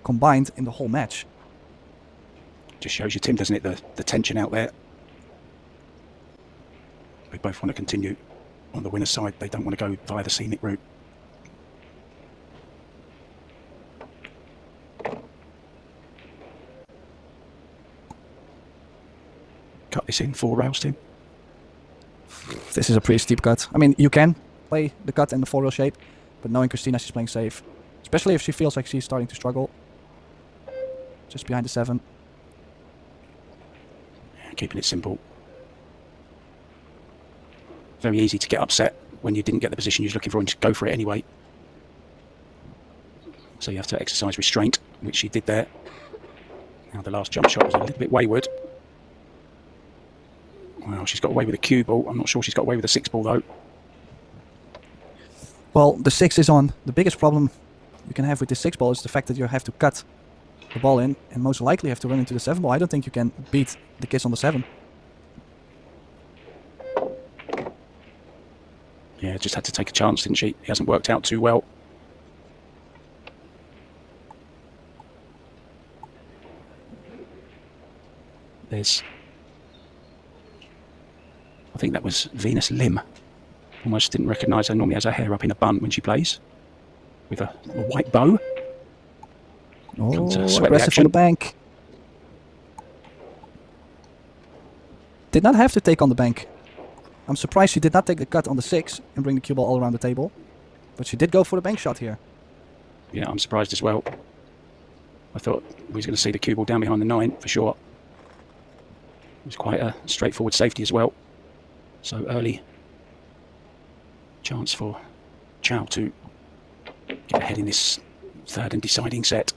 combined in the whole match. Just shows you, Tim, doesn't it, the tension out there. They both want to continue on the winner's side. They don't want to go via the scenic route. Cut this in 4 rails, Tim. This is a pretty steep cut. I mean, you can play the cut in the 4-rail shape, but knowing Christina, she's playing safe. Especially if she feels like she's starting to struggle. Just behind the 7. Keeping it simple. Very easy to get upset when you didn't get the position you was looking for and just go for it anyway. So you have to exercise restraint, which she did there. Now the last jump shot was a little bit wayward. Well, she's got away with a cue ball. I'm not sure she's got away with a 6 ball though. Well, the 6 is on. The biggest problem you can have with this 6 ball is the fact that you have to cut the ball in and most likely have to run into the 7 ball. I don't think you can beat the kiss on the 7. Yeah, just had to take a chance, didn't she? It hasn't worked out too well. There's... I think that was Venus Lim. Almost didn't recognise her. Normally has her hair up in a bun when she plays. With a white bow. Oh, aggressive aggressive for the bank. Did not have to take on the bank. I'm surprised she did not take the cut on the 6 and bring the cue ball all around the table. But she did go for the bank shot here. Yeah, I'm surprised as well. I thought we was going to see the cue ball down behind the 9 for sure. It was quite a straightforward safety as well. So early chance for Chou to get ahead in this 3rd and deciding set.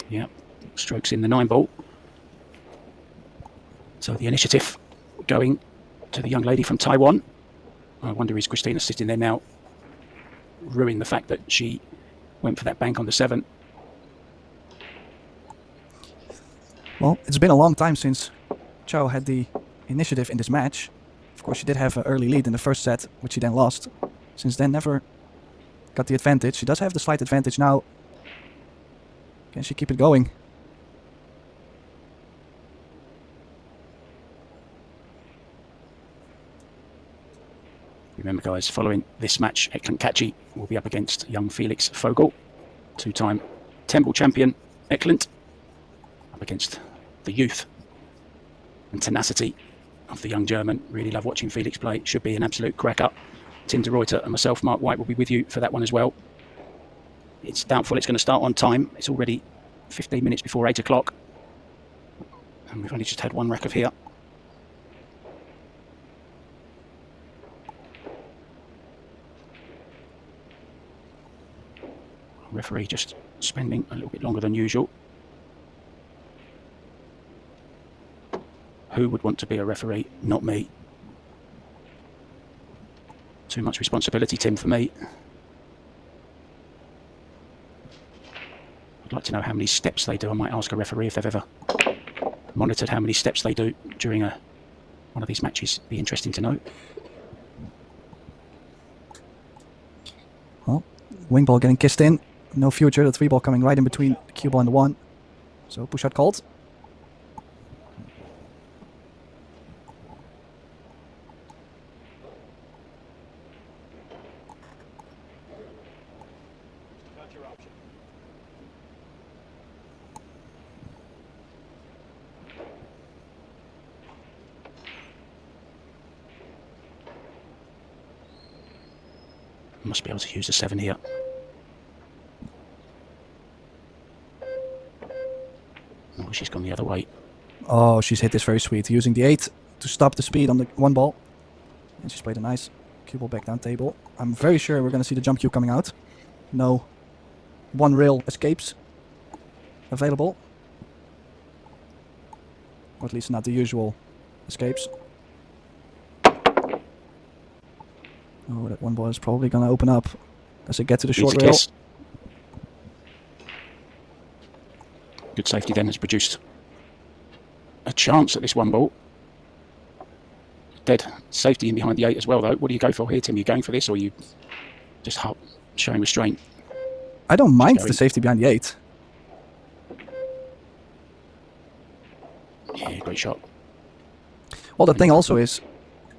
Yeah, strokes in the 9 ball. So the initiative going to the young lady from Taiwan. I wonder, is Christina sitting there now ruining the fact that she went for that bank on the 7? Well, it's been a long time since Chou had the initiative in this match. Of course, she did have an early lead in the first set, which she then lost. Since then, never got the advantage. She does have the slight advantage now. Can she keep it going? Remember, guys, following this match, Tkach will be up against young Felix Vogel, 2-time Temple champion Eckland, up against the youth and tenacity of the young German. Really love watching Felix play. Should be an absolute cracker. Tim de Ruyter and myself, Mark White, will be with you for that one as well. It's doubtful it's going to start on time. It's already 15 minutes before 8 o'clock. And we've only just had one rack of here. Referee just spending a little bit longer than usual. Who would want to be a referee? Not me. Too much responsibility, Tim, for me. I'd like to know how many steps they do. I might ask a referee if they've ever monitored how many steps they do during one of these matches. Be interesting to know. Well, wing ball getting kissed in. No future. The 3 ball coming right in between the cue ball and the 1. So push out called. Must be able to use the 7 here. Oh, she's gone the other way. Oh, she's hit this very sweet, using the 8 to stop the speed on the 1 ball. And she's played a nice cue ball back down table. I'm very sure we're going to see the jump cue coming out. No 1 rail escapes available. Or at least not the usual escapes. Oh, that 1 ball is probably going to open up as it gets to the short rail. Good safety then has produced a chance at this 1 ball. Dead safety in behind the 8 as well, though. What do you go for here, Tim? Are you going for this, or are you just showing restraint? I don't mind the safety behind the 8. Yeah, great shot. Well, the thing also is,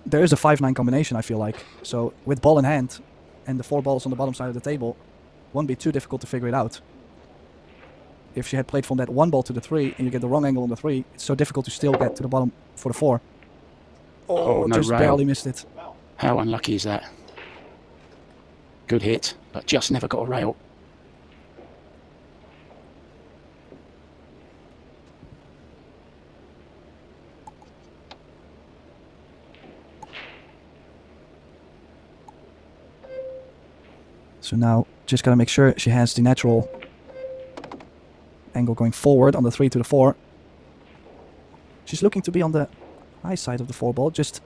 there is a 5-9 combination, I feel like. So, with ball in hand, and the 4 balls on the bottom side of the table, won't be too difficult to figure it out. If she had played from that 1 ball to the 3, and you get the wrong angle on the 3, it's so difficult to still get to the bottom for the 4. Oh, no just rail. barely missed it. How unlucky is that? Good hit, but just never got a rail. So now, just gotta make sure she has the natural angle going forward on the 3 to the 4. She's looking to be on the high side of the 4 ball, just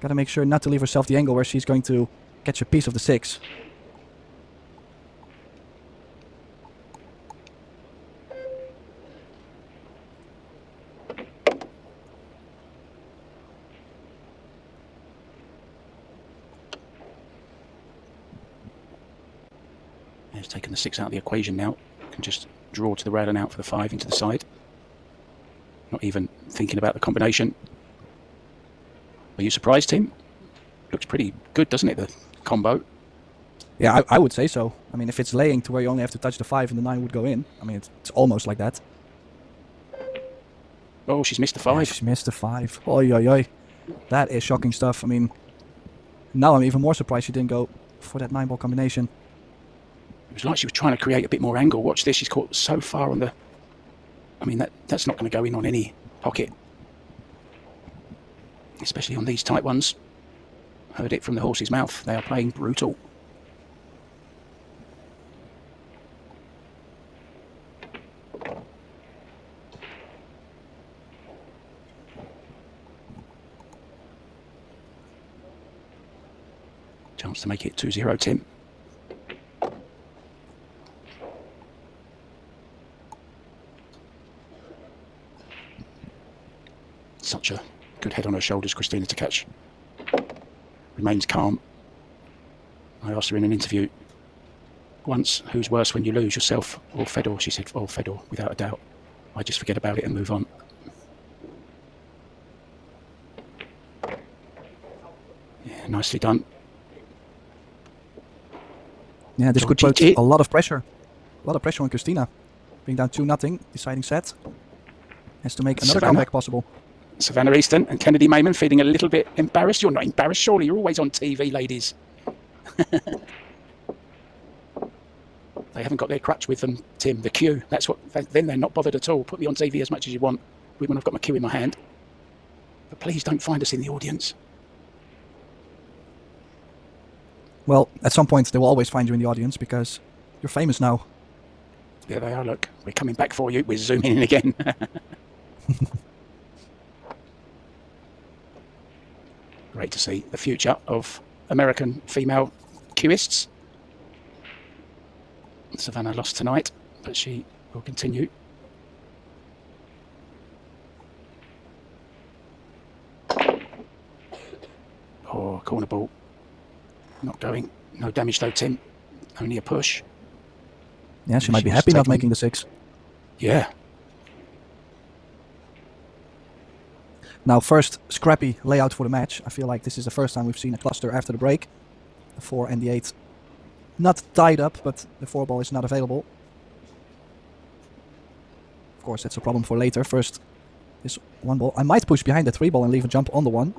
gotta make sure not to leave herself the angle where she's going to catch a piece of the 6. Has taken the 6 out of the equation now. Can just draw to the rail and out for the 5 into the side. Not even thinking about the combination. Are you surprised, Tim? Looks pretty good, doesn't it, the combo? Yeah, I would say so. I mean, if it's laying to where you only have to touch the 5 and the 9 would go in, I mean, it's almost like that. Oh, she's missed the 5. Yeah, she's missed the 5. Oi, oi, oi. That is shocking stuff. I mean, now I'm even more surprised she didn't go for that 9 ball combination. It was like she was trying to create a bit more angle. Watch this, she's caught so far on the... I mean, that's not going to go in on any pocket. Especially on these tight ones. Heard it from the horse's mouth. They are playing brutal. Chance to make it 2-0, Tim. Such a good head on her shoulders, Christina Tkach. Remains calm. I asked her in an interview once, who's worse when you lose, yourself or Fedor? She said, oh, Fedor, without a doubt. I just forget about it and move on. Yeah, nicely done. Yeah, this could put a lot of pressure. A lot of pressure on Christina. Being down 2-0, deciding set. Has to make another comeback possible. Savannah Easton and Kennedy Mayman feeling a little bit embarrassed. You're not embarrassed, surely. You're always on TV, ladies. They haven't got their crutch with them, Tim, the cue. That's what. Then they're not bothered at all. Put me on TV as much as you want when I've got my cue in my hand. But please don't find us in the audience. Well, at some point they will always find you in the audience because you're famous now. There they are, look. We're coming back for you. We're zooming in again. Great to see the future of American female cueists. Savannah lost tonight, but she will continue. Oh, corner ball. Not going. No damage though, Tim. Only a push. Yeah, she might be happy not making the 6. Yeah. Now, first scrappy layout for the match. I feel like this is the first time we've seen a cluster after the break. The 4 and the 8 not tied up, but the 4 ball is not available. Of course, that's a problem for later. First, this 1 ball. I might push behind the 3 ball and leave a jump on the 1.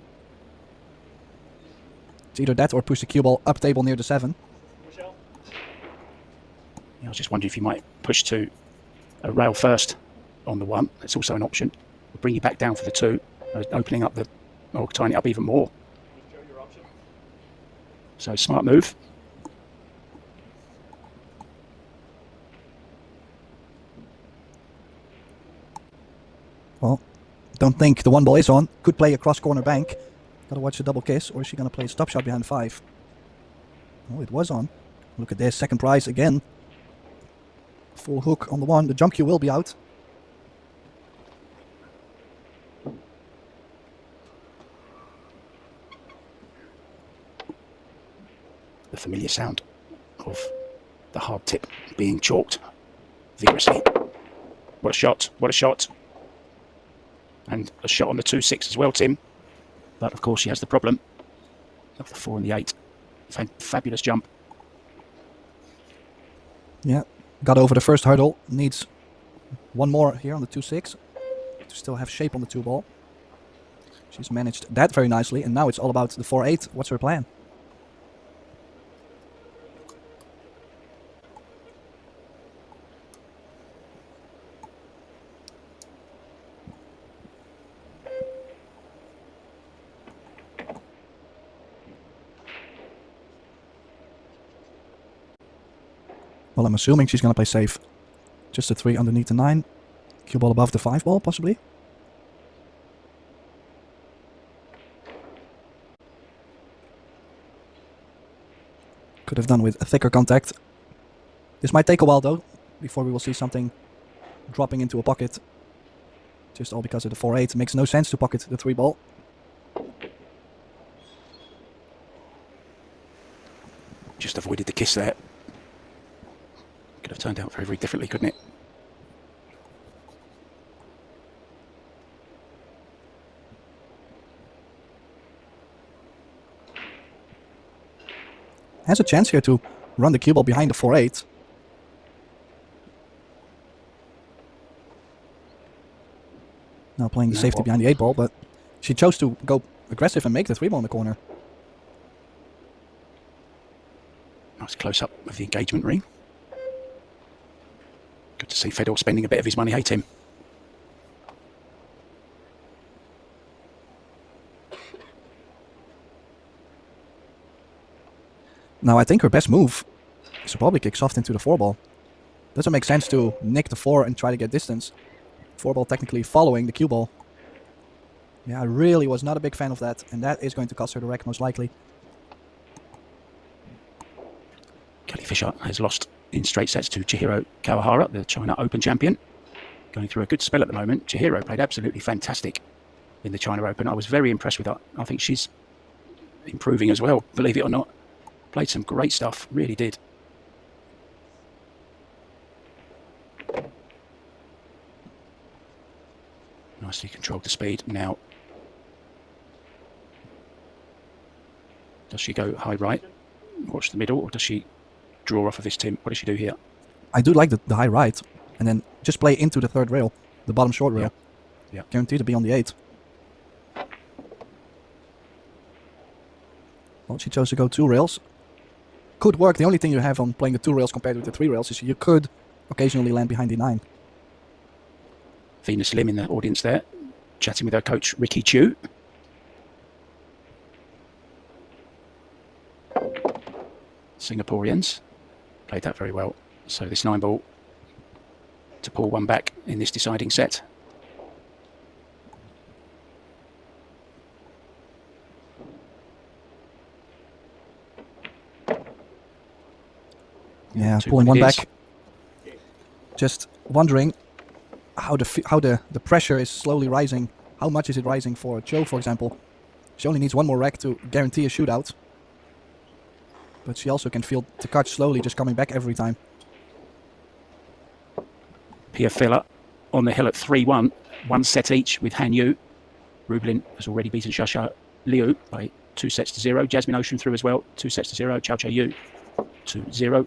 It's either that or push the cue ball up table near the 7. Yeah, I was just wondering if you might push to a rail first on the 1. That's also an option. We'll bring you back down for the 2, opening up or tying it up even more. So smart move. Well, don't think the 1 ball is on. Could play a cross corner bank. Gotta watch the double kiss, or is she gonna play a stop shot behind 5? Oh, it was on. Look at this, second prize again. Full hook on the 1. The jump cue will be out. The familiar sound of the hard tip being chalked vigorously. What a shot, what a shot. And a shot on the 2-6 as well, Tim. But of course she has the problem of the 4 and the 8. Fabulous jump. Yeah, got over the first hurdle. Needs 1 more here on the 2-6 to still have shape on the 2 ball. She's managed that very nicely, and now it's all about the 4-8. What's her plan? Well, I'm assuming she's going to play safe. Just a 3 underneath the 9. Cue ball above the 5 ball, possibly. Could have done with a thicker contact. This might take a while, though, before we will see something dropping into a pocket. Just all because of the 4-8. Makes no sense to pocket the 3 ball. Just avoided the kiss there. Could have turned out very, very differently, couldn't it? Has a chance here to run the cue ball behind the 4-8. Now playing the safety behind the 8 ball, but she chose to go aggressive and make the 3 ball in the corner. Nice close up of the engagement ring. Good to see Fedor spending a bit of his money, hey Tim? Now I think her best move is to probably kick soft into the 4 ball. Doesn't make sense to nick the 4 and try to get distance. 4 ball technically following the cue ball. Yeah, I really was not a big fan of that, and that is going to cost her the rack most likely. Kelly Fisher has lost in straight sets to Chihiro Kawahara, the China Open champion. Going through a good spell at the moment. Chihiro played absolutely fantastic in the China Open. I was very impressed with her. I think she's improving as well, believe it or not. Played some great stuff, really did. Nicely controlled the speed. Now, does she go high right, watch the middle, or does she draw off of this, Tim? What does she do here? I do like the high right, and then just play into the 3rd rail, the bottom short rail. Yeah. Guaranteed to be on the 8. Well, she chose to go 2 rails. Could work. The only thing you have on playing the 2 rails compared with the 3 rails is you could occasionally land behind the 9. Venus Lim in the audience there, chatting with her coach Ricky Chou. Singaporeans played that very well. So this 9 ball to pull 1 back in this deciding set. Yeah, pulling 1 back. Just wondering how the pressure is slowly rising. How much is it rising for Chou, for example? She only needs 1 more rack to guarantee a shootout. But she also can feel Tkach slowly just coming back every time. Pia Filler on the hill at 3-1. 1 set each with Han Yu. Rublin has already beaten Shasha Liu by 2 sets to 0. Jasmine Ocean through as well. 2 sets to 0. Chao Yu 2-0.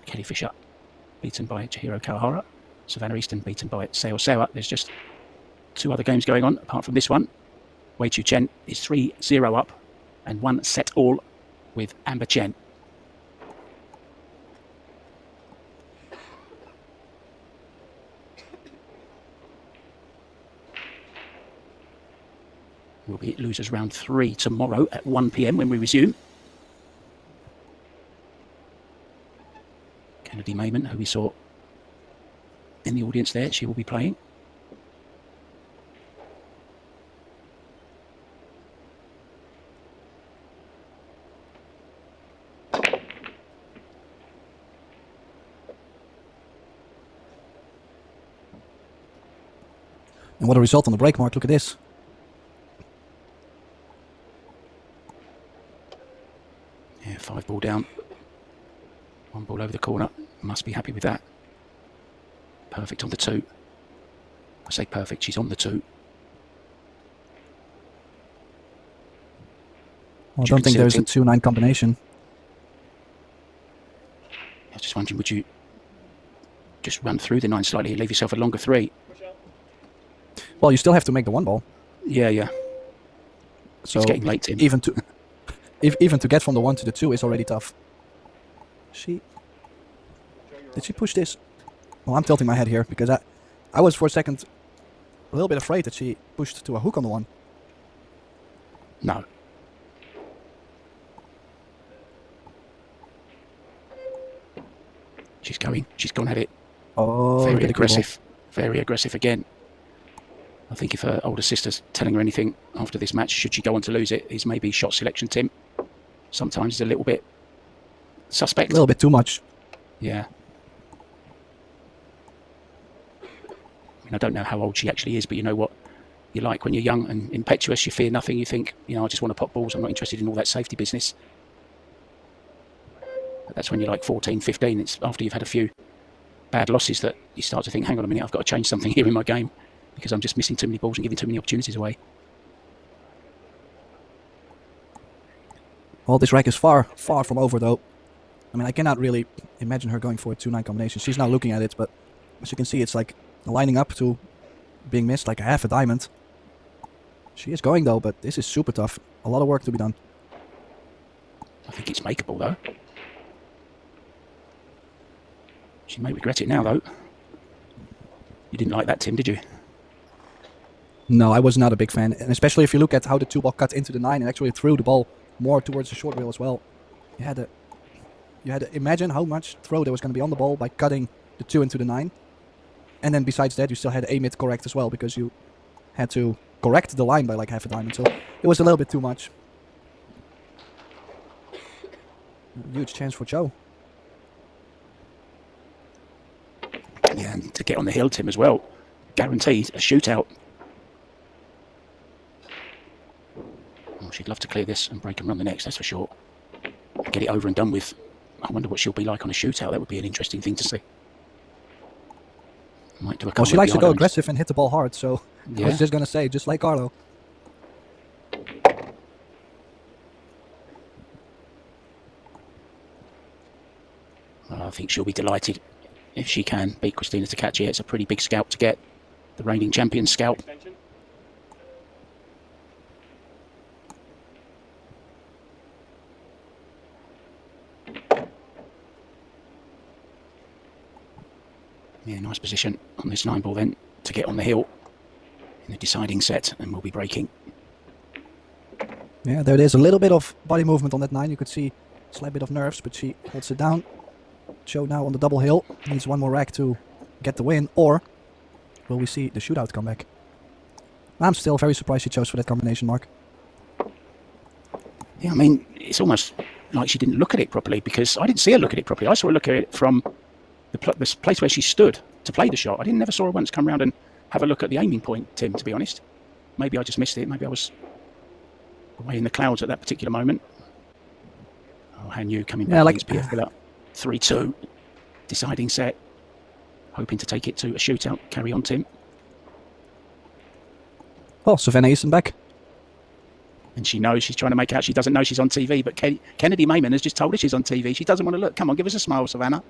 Kelly Fisher beaten by Chihiro Kawahara. Savannah Easton beaten by Seo Sewa. There's just 2 other games going on apart from this one. Wei Chu Chen is 3-0 up and 1 set all with Amber Chen. We'll be at losers round 3 tomorrow at 1 p.m. when we resume. Kennedy Mayman, who we saw in the audience there, she will be playing. And what a result on the break, Mark. Look at this. Yeah, 5 ball down. 1 ball over the corner. Must be happy with that. Perfect on the 2. I say perfect, she's on the 2. Well, I don't think there's a 2-9 combination. I was just wondering, would you just run through the 9 slightly and leave yourself a longer 3? Well, you still have to make the 1 ball. Yeah. So it's getting late, Tim. Even to get from the 1 to the 2 is already tough. Did she push this? Well, I'm tilting my head here because I was for a second a little bit afraid that she pushed to a hook on the 1. No. She's going. She's gone at it. Oh, very aggressive. Very aggressive again. I think if her older sister's telling her anything after this match, should she go on to lose it, is maybe shot selection, Tim. Sometimes it's a little bit suspect. A little bit too much. Yeah. I mean, I don't know how old she actually is, but you know what you're like when you're young and impetuous. You fear nothing. You think, I just want to pop balls. I'm not interested in all that safety business. But that's when you're like 14, 15. It's after you've had a few bad losses that you start to think, hang on a minute, I've got to change something here in my game because I'm just missing too many balls and giving too many opportunities away. Well, this rack is far from over, though. I mean, I cannot really imagine her going for a 2-9 combination. She's now looking at it, but as you can see, it's like lining up to being missed like a half a diamond. She is going, though, but this is super tough. A lot of work to be done. I think it's makeable, though. She may regret it now, though. You didn't like that, Tim, did you? No, I was not a big fan. And especially if you look at how the 2-ball cut into the 9 and actually threw the ball more towards the short rail as well. You had to imagine how much throw there was going to be on the ball by cutting the 2 into the 9. And then besides that, you still had aim it correct as well because you had to correct the line by like half a diamond. So it was a little bit too much. Huge chance for Chou. Yeah, and to get on the hill, Tim, as well. Guaranteed a shootout. Oh, she'd love to clear this and break and run the next, that's for sure. Get it over and done with. I wonder what she'll be like on a shootout. That would be an interesting thing to see. Might do a well, she likes to go aggressive and hit the ball hard, so yeah. I was just going to say, just like Carlo. Well, I think she'll be delighted if she can beat Christina Tkach. It's a pretty big scalp to get. The reigning champion scalp. Yeah, nice position on this 9 ball then to get on the hill in the deciding set, and we'll be breaking. Yeah, there is a little bit of body movement on that 9. You could see a slight bit of nerves, but she holds it down. Chou now on the double hill. Needs 1 more rack to get the win, or will we see the shootout come back? I'm still very surprised she chose for that combination, Mark. Yeah, I mean, it's almost like she didn't look at it properly because I didn't see her look at it properly. I saw her look at it from the place where she stood to play the shot. I never saw her once come around and have a look at the aiming point, Tim, to be honest. Maybe I just missed it. Maybe I was away in the clouds at that particular moment. Oh, Han Yu coming back against PF with that 3-2. Deciding set. Hoping to take it to a shootout. Carry on, Tim. Well, Savannah Easton back. And she knows she's trying to make out she doesn't know she's on TV, but Kennedy Mayman has just told her she's on TV. She doesn't want to look. Come on, give us a smile, Savannah.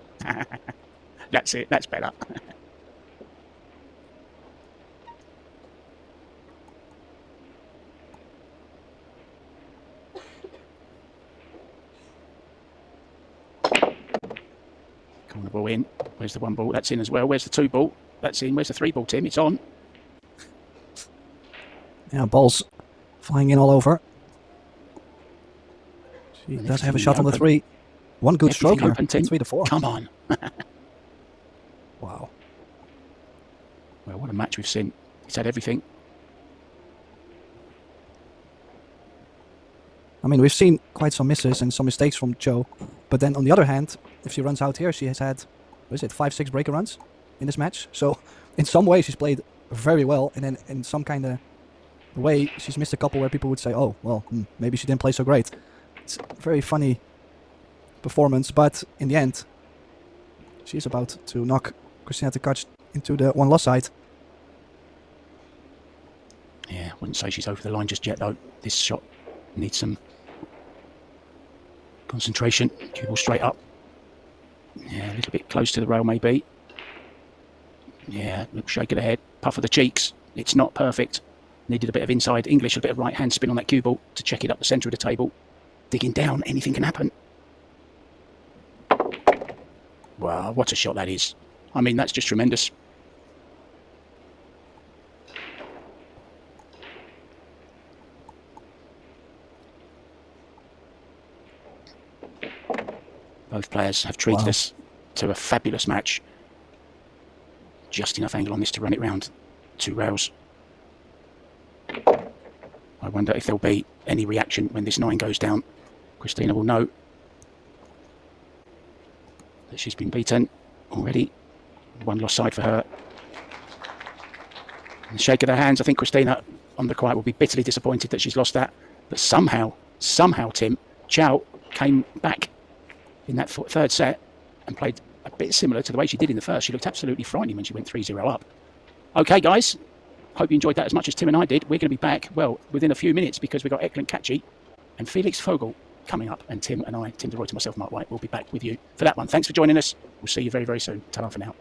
That's it. That's better. Corner ball in. Where's the 1 ball? That's in as well. Where's the 2 ball? That's in. Where's the 3 ball, Tim? It's on. Yeah, ball's flying in all over. She And does have a everything shot on the open. 3. One good stroke Everything here. open, Tim. 3-4. Come on. Wow. Well, what a match we've seen. He's had everything. I mean, we've seen quite some misses and some mistakes from Chou. But then on the other hand, if she runs out here, she has had, what is it, 5-6 breaker runs in this match. So in some way she's played very well, and then in some kind of way she's missed a couple where people would say, oh, well, maybe she didn't play so great. It's a very funny performance, but in the end, she's about to knock Christina Tkach into the one loss side. Yeah, wouldn't say she's over the line just yet, though. This shot needs some concentration. Cue ball straight up. Yeah, a little bit close to the rail, maybe. Yeah, little shake of the head, puff of the cheeks. It's not perfect. Needed a bit of inside English, a bit of right hand spin on that cue ball to check it up the centre of the table. Digging down, anything can happen. Wow, what a shot that is. I mean, that's just tremendous. Both players have treated us to a fabulous match. Just enough angle on this to run it round 2 rails. I wonder if there'll be any reaction when this 9 goes down. Christina will know that she's been beaten already. One loss side for her. And the shake of their hands. I think Christina on the quiet will be bitterly disappointed that she's lost that. But somehow, Tim, Chou came back in that third set and played a bit similar to the way she did in the first. She looked absolutely frightening when she went 3-0 up. Okay, guys. Hope you enjoyed that as much as Tim and I did. We're going to be back, well, within a few minutes because we've got Tkach and Felix Fogel coming up. And Tim and I, Tim DeRoy to myself, Mark White, will be back with you for that one. Thanks for joining us. We'll see you very, very soon. Ta-ra for now.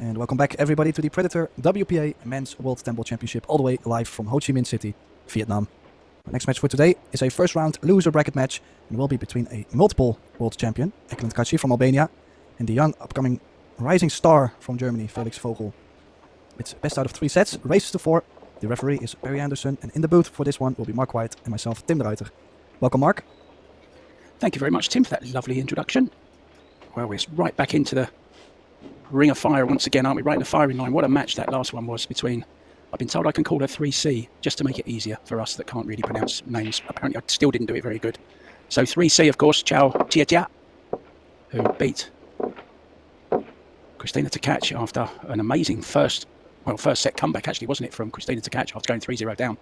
And welcome back everybody to the Predator WPA Men's World Temple Championship, all the way live from Ho Chi Minh City, Vietnam. Our next match for today is a first round loser bracket match and will be between a multiple world champion, Tkach from Albania, and the young upcoming rising star from Germany, Felix Vogel. It's best out of 3 sets, races to 4. The referee is Barry Anderson, and in the booth for this one will be Mark White and myself, Tim de Ruiter. Welcome, Mark. Thank you very much, Tim, for that lovely introduction. Well, we're right back into the ring of fire once again, aren't we? Right in the firing line. What a match that last one was between... I've been told I can call her 3C just to make it easier for us that can't really pronounce names. Apparently, I still didn't do it very good. So 3C, of course, Chou, who beat Christina Tkach after an amazing first set comeback, actually, wasn't it, from Christina Tkach after going 3-0 down.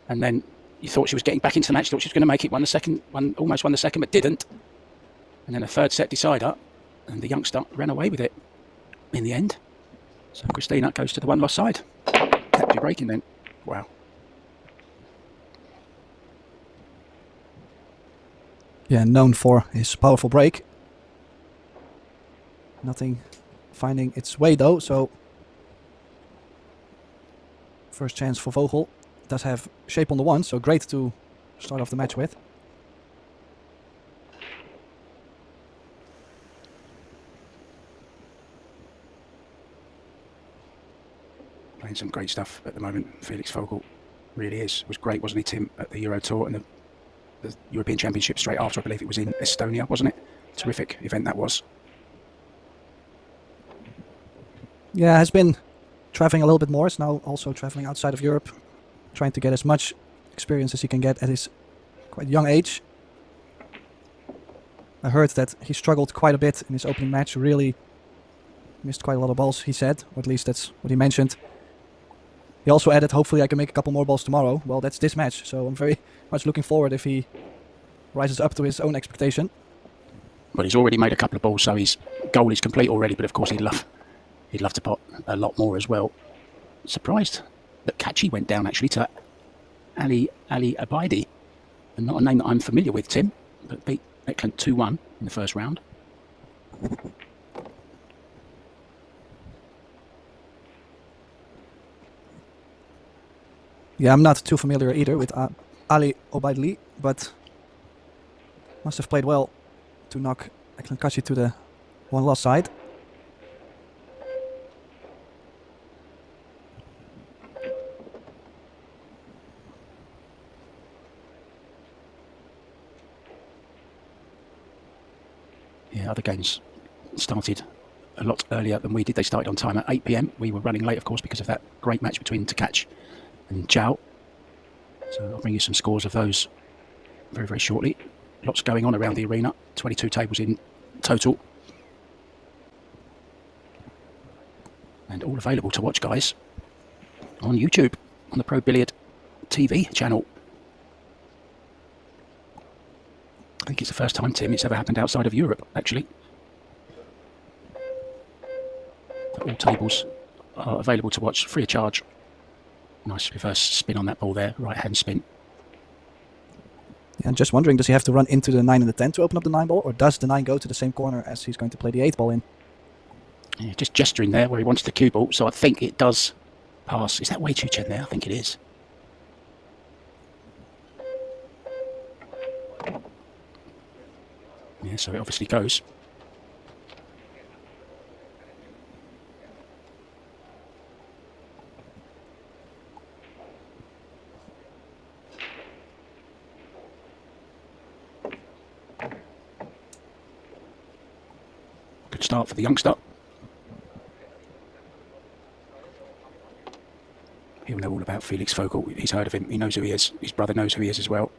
And then you thought she was getting back into the match, thought she was going to make it, almost won the second, but didn't. And then a third set decider, and the youngster ran away with it in the end. So Christina goes to the one-loss side. Kept you breaking then. Wow. Yeah, known for his powerful break. Nothing finding its way though, so first chance for Vogel. Does have shape on the one, so great to start off the match with. Playing some great stuff at the moment. Felix Vogel really was great, wasn't he, Tim, at the Euro Tour and the European Championship straight after. I believe it was in Estonia, wasn't it? Terrific event that was. Yeah, has been traveling a little bit more. Is now also traveling outside of Europe, trying to get as much experience as he can get at his quite young age. I heard that he struggled quite a bit in his opening match, really missed quite a lot of balls, he said, or at least that's what he mentioned. He also added, hopefully I can make a couple more balls tomorrow. Well, that's this match, so I'm very much looking forward if he rises up to his own expectation. Well, he's already made a couple of balls, so his goal is complete already, but of course he'd love to pot a lot more as well. Surprised that Tkach went down actually to Ali Abidi, and not a name that I'm familiar with, Tim, but beat Eklund 2-1 in the first round. Yeah, I'm not too familiar either with Ali Obaidli, but must have played well to knock Tkach to the one-loss side. Yeah, other games started a lot earlier than we did. They started on time at 8 p.m. We were running late, of course, because of that great match between Tkach and Chou. So I'll bring you some scores of those very, very shortly. Lots going on around the arena. 22 tables in total. And all available to watch, guys, on YouTube, on the Pro Billiard TV channel. I think it's the first time, Tim, it's ever happened outside of Europe, actually. All tables are available to watch free of charge. Nice reverse spin on that ball there, right hand spin. Yeah, I'm just wondering, does he have to run into the 9 and the 10 to open up the 9 ball, or does the 9 go to the same corner as he's going to play the 8 ball in? Yeah, just gesturing there where he wants the cue ball, so I think it does pass. Is that way too Chen there? I think it is. Yeah, so it obviously goes. Good start for the youngster. He'll know all about Felix Vogel. He's heard of him. He knows who he is. His brother knows who he is as well.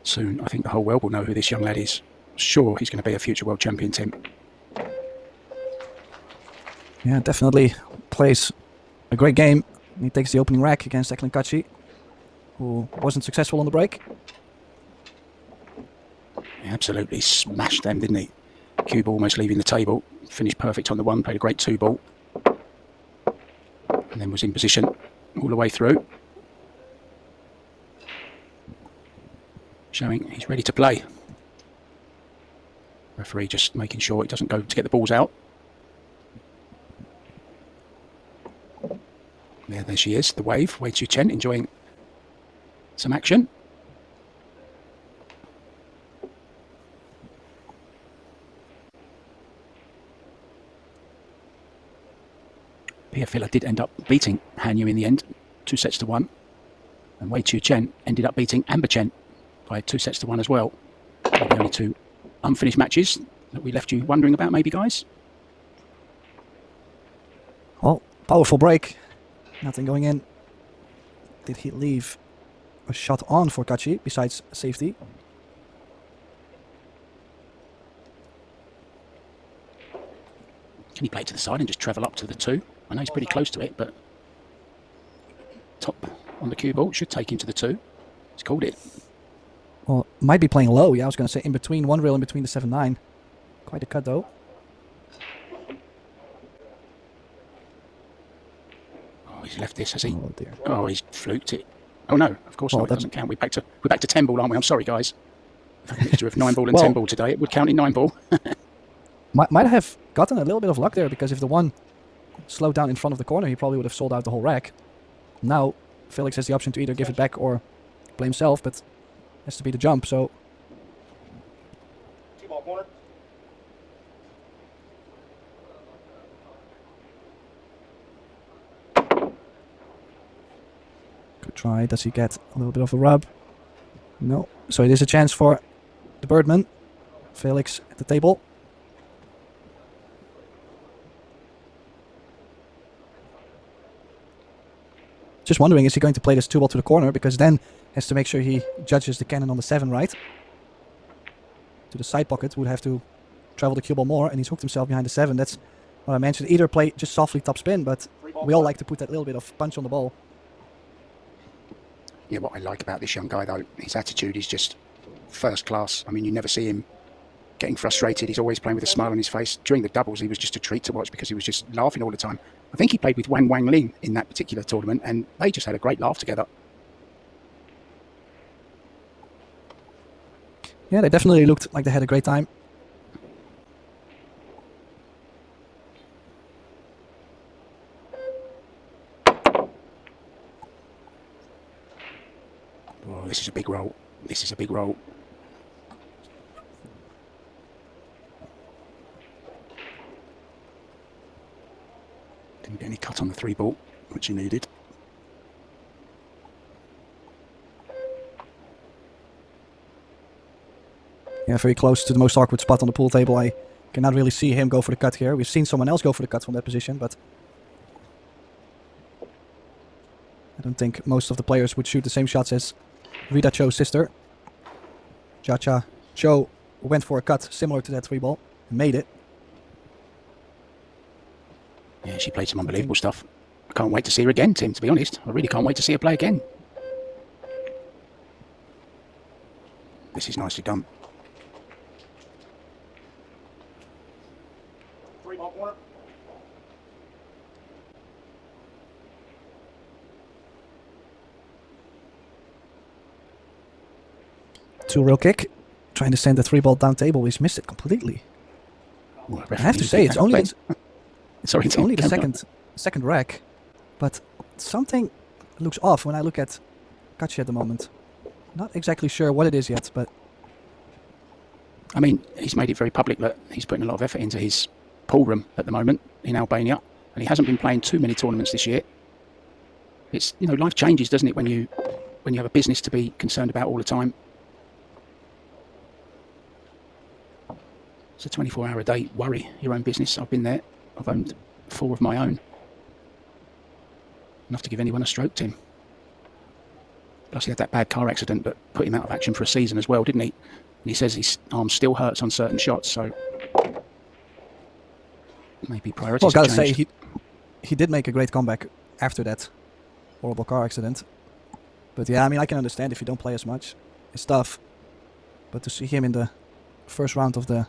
Soon, I think the whole world will know who this young lad is. Sure, he's going to be a future world champion, Tim. Yeah, definitely plays a great game. He takes the opening rack against Tkach, who wasn't successful on the break. He absolutely smashed them, didn't he? Cue ball almost leaving the table. Finished perfect on the one, played a great 2 ball. And then was in position all the way through. Showing he's ready to play. Referee just making sure it doesn't go to get the balls out. There she is, the wave. Wei Chu Chen enjoying some action. Pia Filler did end up beating Han Yu in the end, 2-1. And Wei Chu Chen ended up beating Amber Chen by 2-1 as well. The only 2 unfinished matches that we left you wondering about, maybe, guys? Well, powerful break. Nothing going in. Did he leave a shot on for Tkach besides safety? Can he play it to the side and just travel up to the 2? I know he's pretty close to it, but top on the cue ball should take him to the 2. He's called it. Well, might be playing low. Yeah, I was going to say in between, one rail in between the 7-9. Quite a cut though. Oh, he's left this, has he? Oh dear. Oh, he's fluked it. Oh no, of course not. It doesn't count. We're back to 10 ball, aren't we? I'm sorry, guys. A mixture of 9 ball and 10 ball today. It would count in 9 ball. might have gotten a little bit of luck there, because if the one slowed down in front of the corner, he probably would have sold out the whole rack. Now, Felix has the option to either give it back or play himself, but has to be the jump, so... Ball corner. Good try. Does he get a little bit of a rub? No. So it is a chance for the Birdman. Felix at the table. Just wondering, is he going to play this 2 ball to the corner? Because then has to make sure he judges the cannon on the 7 right. To the side pocket, would have to travel the cue ball more, and he's hooked himself behind the 7. That's what I mentioned. Either play just softly top spin, but we all like to put that little bit of punch on the ball. Yeah, what I like about this young guy, though, his attitude is just first class. I mean, you never see him getting frustrated. He's always playing with a smile on his face. During the doubles, he was just a treat to watch because he was just laughing all the time. I think he played with Wang Ling in that particular tournament, and they just had a great laugh together. Yeah, they definitely looked like they had a great time. Oh, this is a big roll. This is a big roll. Didn't get any cut on the 3 ball, which he needed. Yeah, very close to the most awkward spot on the pool table. I cannot really see him go for the cut here. We've seen someone else go for the cut from that position, but I don't think most of the players would shoot the same shots as Rita Chou's sister. Chou went for a cut similar to that 3 ball and made it. Yeah, she played some unbelievable stuff. I can't wait to see her again, Tim, to be honest. I really can't wait to see her play again. This is nicely done. 3 ball corner. Two real kick. Trying to send the 3 ball down table. He's missed it completely. Well, I have to say, it's only Sorry, it's Tim, only the carry on. second rack, but something looks off when I look at Tkach at the moment. Not exactly sure what it is yet, but I mean, he's made it very public that he's putting a lot of effort into his pool room at the moment in Albania, and he hasn't been playing too many tournaments this year. It's, you know, life changes, doesn't it, when you have a business to be concerned about all the time. It's a 24-hour-a-day worry, your own business. I've been there. I've owned 4 of my own. Enough to give anyone a stroke, Tim. Plus he had that bad car accident that put him out of action for a season as well, didn't he? And he says his arm still hurts on certain shots, so maybe priorities well, gotta have say changed. he did make a great comeback after that horrible car accident. But yeah, I mean, I can understand if you don't play as much. It's tough. But to see him in the first round of the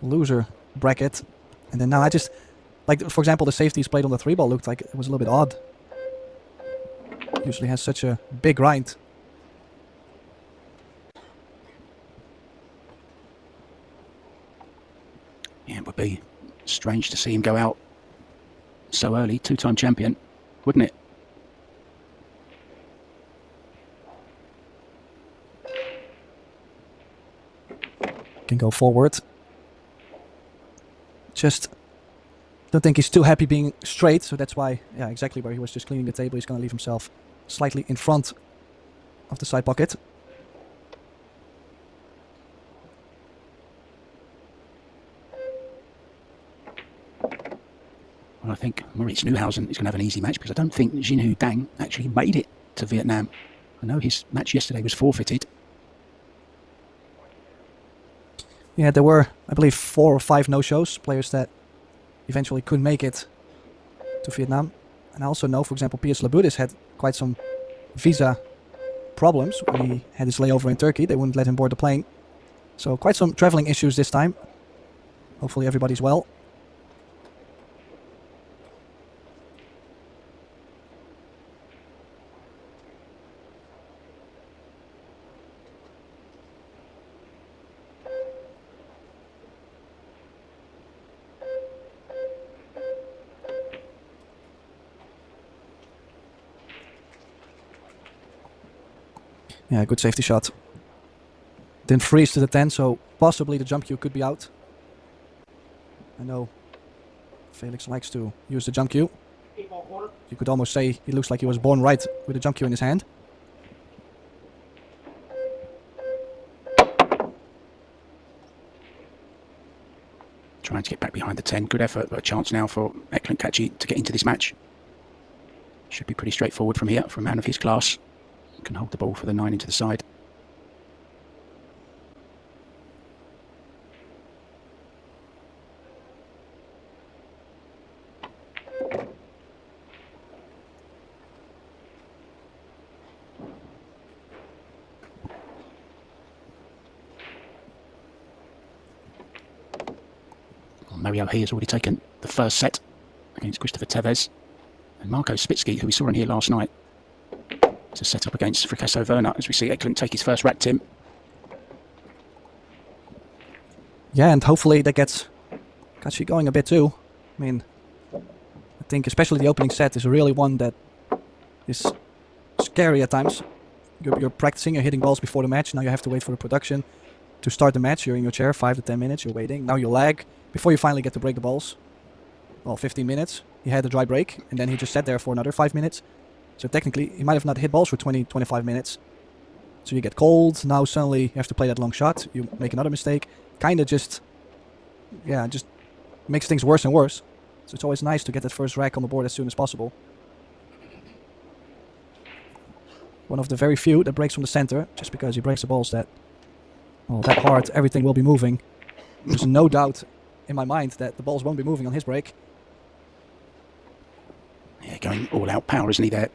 loser bracket, and then now I just, like, for example, the safeties played on the 3 ball looked like it was a little bit odd. Usually has such a big grind. Yeah, it would be strange to see him go out so early, 2-time champion, wouldn't it? Can go forward. Just don't think he's too happy being straight, so that's why, yeah, exactly where he was just cleaning the table, he's going to leave himself slightly in front of the side pocket. Well, I think Maurice Neuhausen is going to have an easy match because I don't think Jinhu Dang actually made it to Vietnam. I know his match yesterday was forfeited. Yeah, there were, I believe, 4 or 5 no-shows, players that eventually couldn't make it to Vietnam. And I also know, for example, Piers Labudis had quite some visa problems when he had his layover in Turkey. They wouldn't let him board the plane. So quite some traveling issues this time. Hopefully everybody's well. Yeah, good safety shot. Didn't freeze to the 10, so possibly the jump cue could be out. I know Felix likes to use the jump cue. 8 ball corner. You could almost say he looks like he was born right with the jump cue in his hand. Trying to get back behind the 10. Good effort, but a chance now for Tkach to get into this match. Should be pretty straightforward from here for a man of his class. Can hold the ball for the 9 into the side. Mario here has already taken the first set against Christopher Tevez. And Marco Spitsky, who we saw in here last night, to set up against Fricasso Werner, as we see Eklund take his first rack, Tim. Yeah, and hopefully that gets Tkach going a bit too. I mean, I think especially the opening set is really one that is scary at times. You're practicing, you're hitting balls before the match, now you have to wait for the production to start the match. You're in your chair 5 to 10 minutes, you're waiting. Now you lag before you finally get to break the balls. Well, 15 minutes. He had a dry break, and then he just sat there for another 5 minutes. So technically, he might have not hit balls for 20, 25 minutes. So you get cold, now suddenly you have to play that long shot, you make another mistake. Kinda just makes things worse and worse. So it's always nice to get that first rack on the board as soon as possible. One of the very few that breaks from the center, just because he breaks the balls that hard, everything will be moving. There's no doubt in my mind that the balls won't be moving on his break. Yeah, going all out power, isn't he, there?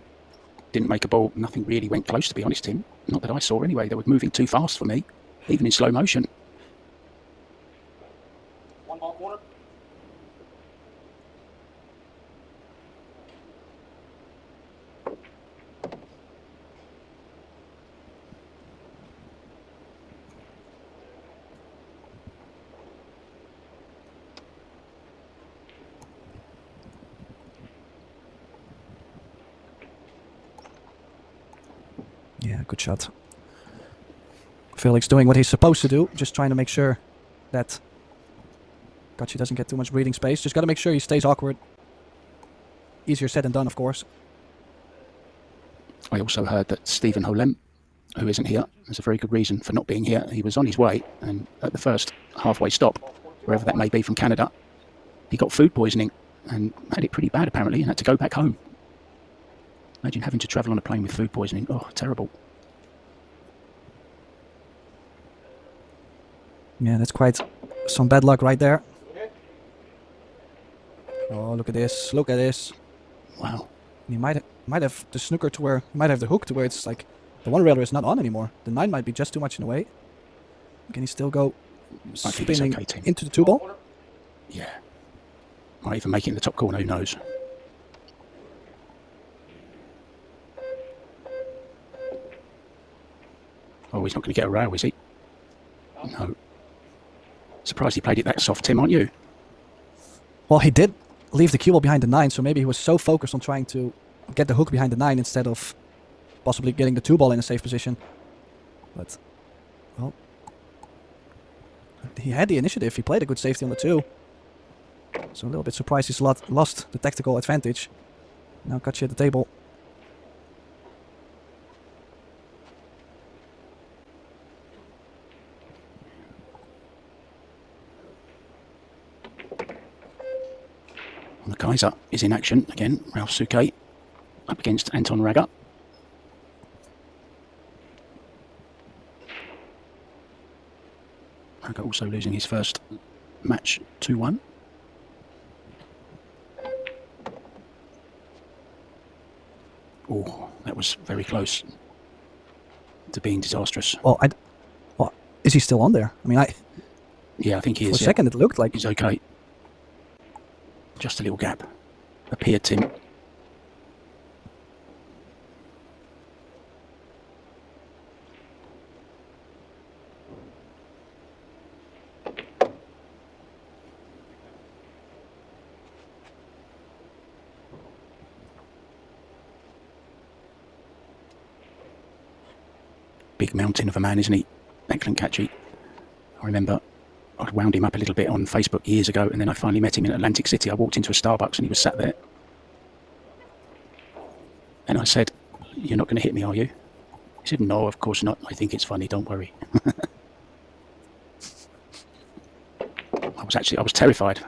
Didn't make a ball, nothing really went close, to be honest, Tim. Not that I saw anyway, they were moving too fast for me, even in slow motion. One ball corner. Yeah, good shot. Felix doing what he's supposed to do, just trying to make sure that Tkach doesn't get too much breathing space. Just got to make sure he stays awkward. Easier said than done, of course. I also heard that Stephen Holem, who isn't here, there's a very good reason for not being here. He was on his way, and at the first halfway stop, wherever that may be from Canada, he got food poisoning and had it pretty bad apparently and had to go back home. Imagine having to travel on a plane with food poisoning. Oh, terrible. Yeah, that's quite some bad luck right there. Oh, look at this. Look at this. Wow. He might have the snooker to where, he might have the hook to where it's like the one railer is not on anymore. The 9 might be just too much in the way. Can he still go spinning okay, Tim. into the 2 ball? Yeah. Might even make it in the top corner, who knows. Oh, he's not going to get a rail, is he? No. Surprised he played it that soft, Tim, aren't you? Well, he did leave the cue ball behind the 9, so maybe he was so focused on trying to get the hook behind the 9 instead of possibly getting the 2 ball in a safe position. But, well, he had the initiative. He played a good safety on the 2. So a little bit surprised he's lost the tactical advantage. Now Tkach at the table. The Kaiser is in action again. Ralph Souquet up against Anton Raga. Raga also losing his first match 2-1. Oh, that was very close to being disastrous. Well, is he still on there? I mean, Yeah, I think he for is. a second it looked like He's okay. Just a little gap appeared, Tim. Big mountain of a man, isn't he? Excellent catchy. I remember I'd wound him up a little bit on Facebook years ago, and then I finally met him in Atlantic City. I walked into a Starbucks and he was sat there. And I said, "You're not going to hit me, are you?" He said, "No, of course not. I think it's funny, don't worry." I was terrified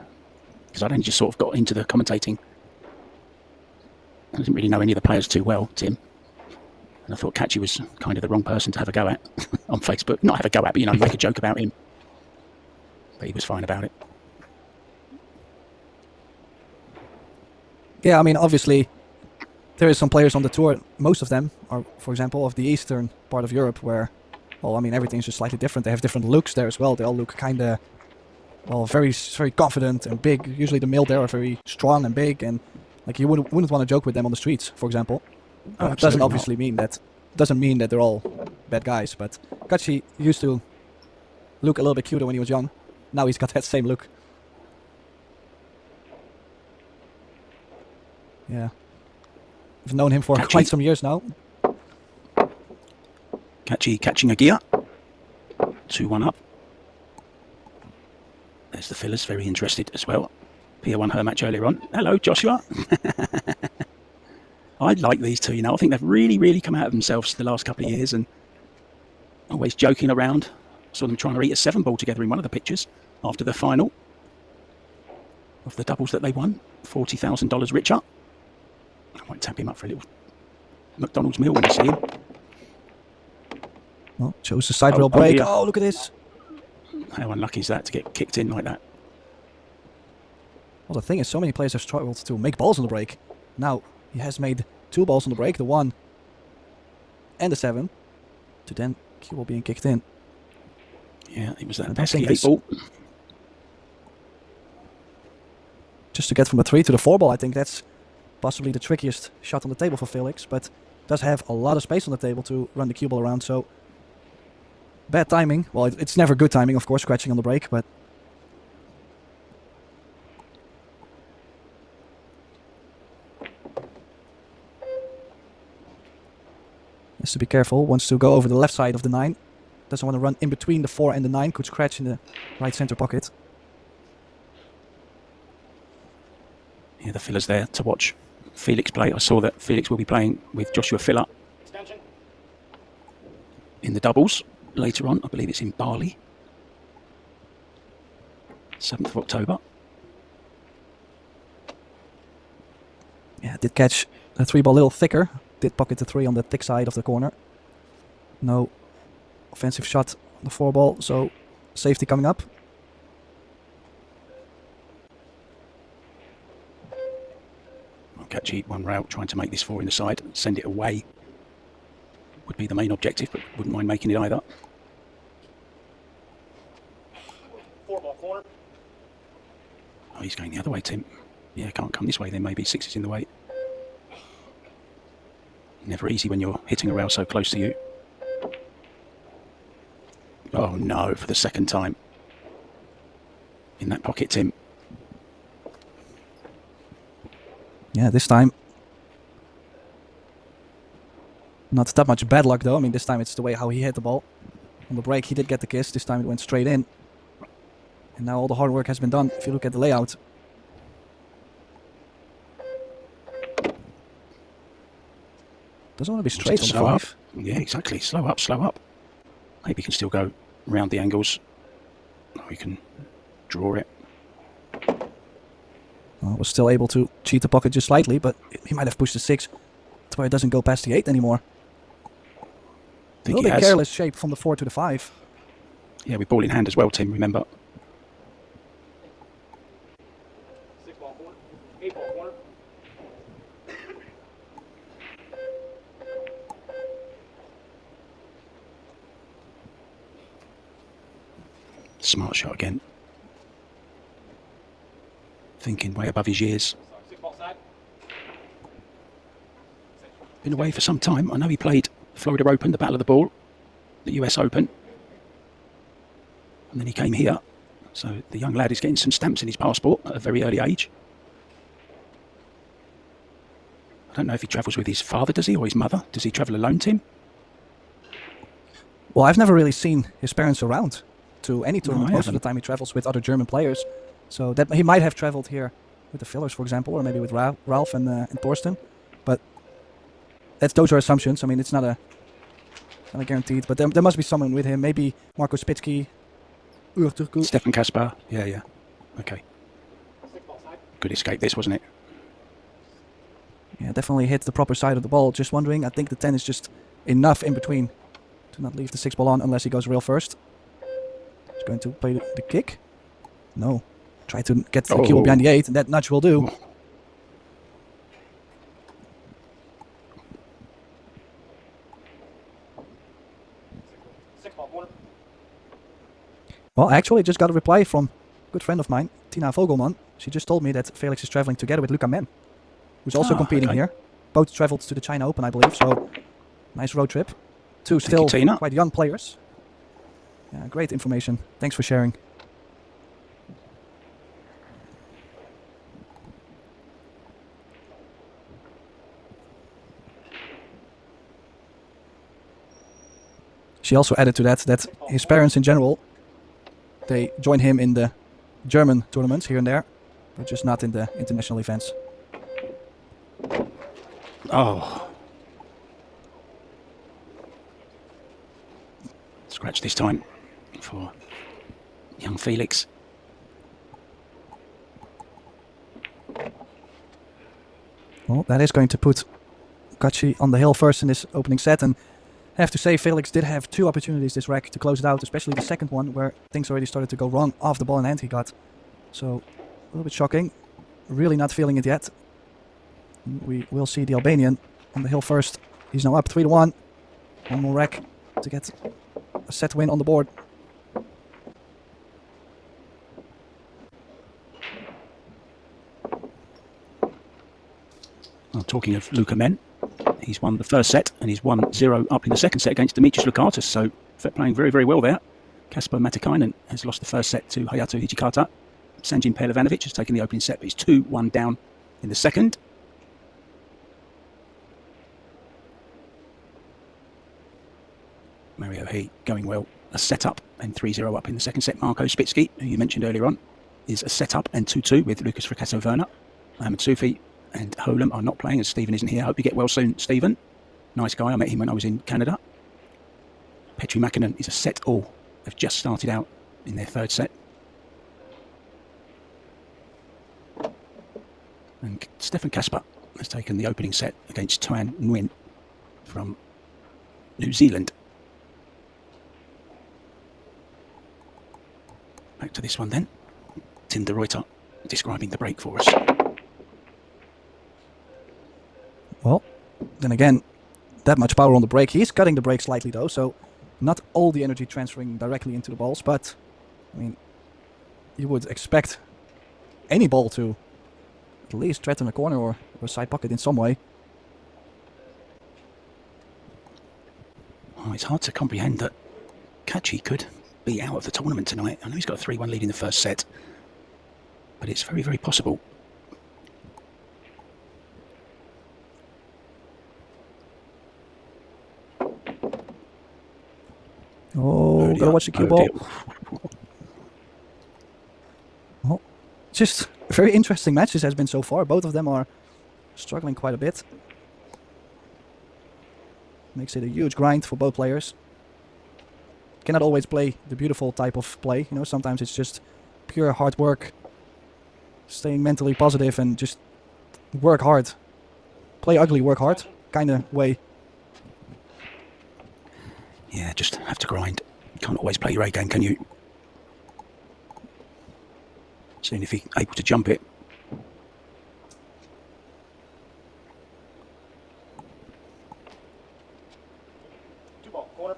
because I'd only just sort of got into the commentating. I didn't really know any of the players too well, Tim. And I thought Tkach was kind of the wrong person to have a go at on Facebook. Not have a go at, but, you know, make a joke about him. But he was fine about it. Yeah, I mean, obviously, there is some players on the tour. Most of them are, for example, of the eastern part of Europe, where, well, I mean, everything's just slightly different. They have different looks there as well. They all look kind of, well, very, very confident and big. Usually the male there are very strong and big, and like you wouldn't want to joke with them on the streets, for example. Oh, It doesn't obviously mean that they're all bad guys, but Tkach used to look a little bit cuter when he was young. Now he's got that same look. Yeah. I've known him for quite some years now. Tkach catching a gear. 2-1 up. There's the fillers, very interested as well. Pia won her match earlier on. Hello, Joshua. I like these two, you know. I think they've really, really come out of themselves the last couple of years and always joking around. Saw them trying to eat a 7-ball together in one of the pictures after the final of the doubles that they won. $40,000 richer. I might tap him up for a little McDonald's meal when I see him. Well, chose the side rail break. Dear. Oh, look at this. How unlucky is that to get kicked in like that? Well, the thing is, so many players have struggled to make balls on the break. Now, he has made 2 balls on the break, the 1 and the 7, to then cue ball being kicked in. Yeah, it was that And pesky 8-ball. Just to get from a 3 to the 4 ball, I think that's possibly the trickiest shot on the table for Felix, but does have a lot of space on the table to run the cue ball around, so bad timing. Well, it's never good timing, of course, scratching on the break, but has to be careful. Wants to go over the left side of the 9. Doesn't want to run in between the 4 and the 9. Could scratch in the right center pocket. Yeah, the fillers there to watch Felix play. I saw that Felix will be playing with Joshua Filler in the doubles later on. I believe it's in Bali. 7th of October. Yeah, did catch the 3 ball a little thicker. Did pocket the 3 on the thick side of the corner. No offensive shot on the 4 ball, so safety coming up. Tkach one rail, trying to make this 4 in the side, send it away. Would be the main objective, but wouldn't mind making it either. 4 ball corner. Oh, he's going the other way, Tim. Yeah, can't come this way then, maybe 6 is in the way. Never easy when you're hitting a rail so close to you. Oh no, for the second time. In that pocket, Tim. Yeah, this time not that much bad luck though. I mean, this time it's the way how he hit the ball. On the break he did get the kiss. This time it went straight in. And now all the hard work has been done if you look at the layout. Doesn't want to be straight on the 5. Yeah, exactly. Slow up, slow up. Maybe he can still go round the angles. Or we can draw it. Well, was still able to cheat the pocket just slightly, but he might have pushed the 6. That's why it doesn't go past the 8 anymore. A little bit careless shape from the 4 to the 5. Yeah, with ball in hand as well, Tim, remember. 6 ball corner. 8 ball corner. Smart shot again. Thinking way above his years. 6 ball side. Been away for some time. I know he played Florida Open, the Battle of the Ball, the US Open. And then he came here. So the young lad is getting some stamps in his passport at a very early age. I don't know if he travels with his father, does he, or his mother? Does he travel alone, Tim? Well, I've never really seen his parents around to any tournament. I Most of the time he travels with other German players. So that he might have traveled here with the fillers, for example, or maybe with Ralph and Torsten. But those are assumptions. I mean, it's not a guaranteed. But there must be someone with him. Maybe Marco Spitsky, Stefan Kaspar. Yeah. Okay. 6 ball side. Good escape this, wasn't it? Yeah, definitely hit the proper side of the ball. Just wondering, I think the 10 is just enough in between to not leave the 6 ball on unless he goes real first. He's going to play the kick. No. Try to get the cue ball behind the 8, and that nudge will do. Well, I actually just got a reply from a good friend of mine, Tina Vogelman. She just told me that Felix is traveling together with Luca Men, who's also competing here. Both traveled to the China Open, I believe, so nice road trip. Two still quite young players. Yeah, great information. Thanks for sharing. She also added to that his parents in general, they join him in the German tournaments here and there, but just not in the international events. Oh. Scratch this time for young Felix. Well, that is going to put Tkach on the hill first in this opening set, and I have to say Felix did have 2 opportunities this rack to close it out, especially the second one where things already started to go wrong off the ball in hand he got. So a little bit shocking. Really not feeling it yet. We will see the Albanian on the hill first. He's now up 3-1. One more rack to get a set win on the board. Well, talking of Luca Men, he's won the first set and he's 1-0 up in the second set against Dimitris Lukatis, so playing very, very well there. Kasper Matikainen has lost the first set to Hayato Hijikata. Sanjin Perlevanovic has taken the opening set, but he's 2-1 down in the second. Mario He going well, a set up and 3-0 up in the second set. Marco Spitsky, who you mentioned earlier on, is a set up and 2-2 with Lucas Fracasso-Werner. Ahmed Soufi and Holem are not playing as Stephen isn't here. I hope you get well soon, Stephen. Nice guy. I met him when I was in Canada. Petri Mäkinen is a set all. They've just started out in their third set. And Stefan Kasper has taken the opening set against Tuan Nguyen from New Zealand. Back to this one then. Tim de Ruyter describing the break for us. Well, then again, that much power on the break. He's cutting the break slightly though, so not all the energy transferring directly into the balls, but I mean, you would expect any ball to at least threaten a corner or a side pocket in some way. Oh, it's hard to comprehend that Tkach could be out of the tournament tonight. I know he's got a 3-1 lead in the first set, but it's very, very possible. Oh, gotta watch the cue ball. Well, just very interesting matches has been so far. Both of them are struggling quite a bit. Makes it a huge grind for both players. Cannot always play the beautiful type of play. You know, sometimes it's just pure hard work. Staying mentally positive and just work hard. Play ugly, work hard kind of way. Yeah, just have to grind. You can't always play your A game, can you? Seeing if he's able to jump it. Two-ball, corner.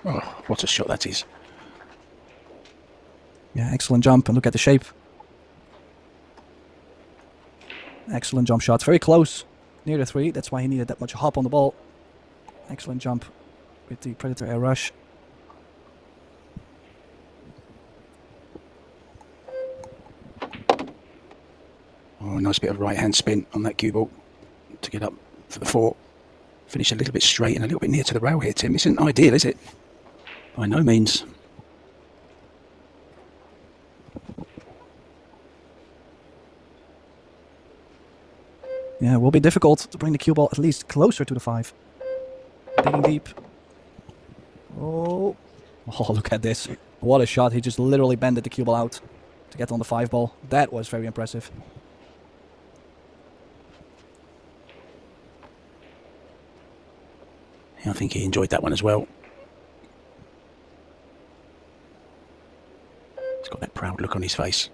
Oh, what a shot that is. Yeah, excellent jump, and look at the shape. Excellent jump shot. Very close, near the 3. That's why he needed that much hop on the ball. Excellent jump with the Predator air rush. Oh, a nice bit of right-hand spin on that cue ball to get up for the 4. Finish a little bit straight and a little bit near to the rail here, Tim. This isn't ideal, is it? By no means. Yeah, it will be difficult to bring the cue ball at least closer to the 5. Digging deep. Oh, look at this. What a shot. He just literally bended the cue ball out. to get on the 5 ball. That was very impressive. I think he enjoyed that one as well. He's got that proud look on his face.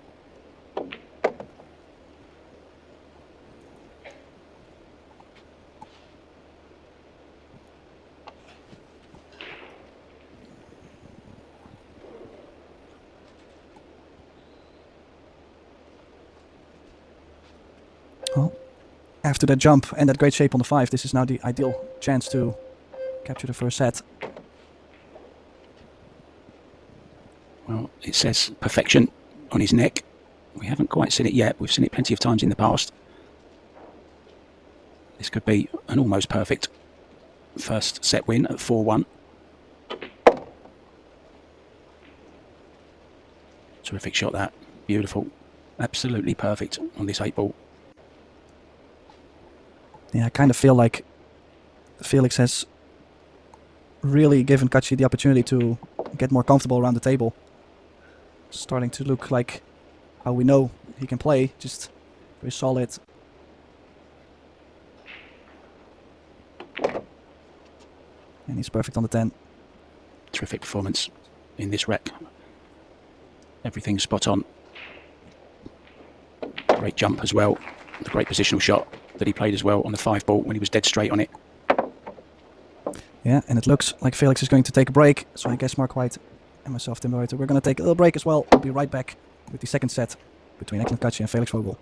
Well, after that jump and that great shape on the 5, this is now the ideal chance to capture the first set. Well, it says perfection on his neck. We haven't quite seen it yet. We've seen it plenty of times in the past. This could be an almost perfect first set win at 4-1. Terrific shot that. Beautiful. Absolutely perfect on this 8 ball. Yeah, I kind of feel like Felix has really given Tkach the opportunity to get more comfortable around the table. Starting to look like how we know he can play, just very solid. And he's perfect on the 10. Terrific performance in this wreck. Everything's spot on. Great jump as well. The great positional shot that he played as well on the 5 ball when he was dead straight on it. Yeah, and it looks like Felix is going to take a break. So I guess Mark White and myself, Tim Reuter, we're going to take a little break as well. We'll be right back with the second set between Eklund Tkach and Felix Vogel.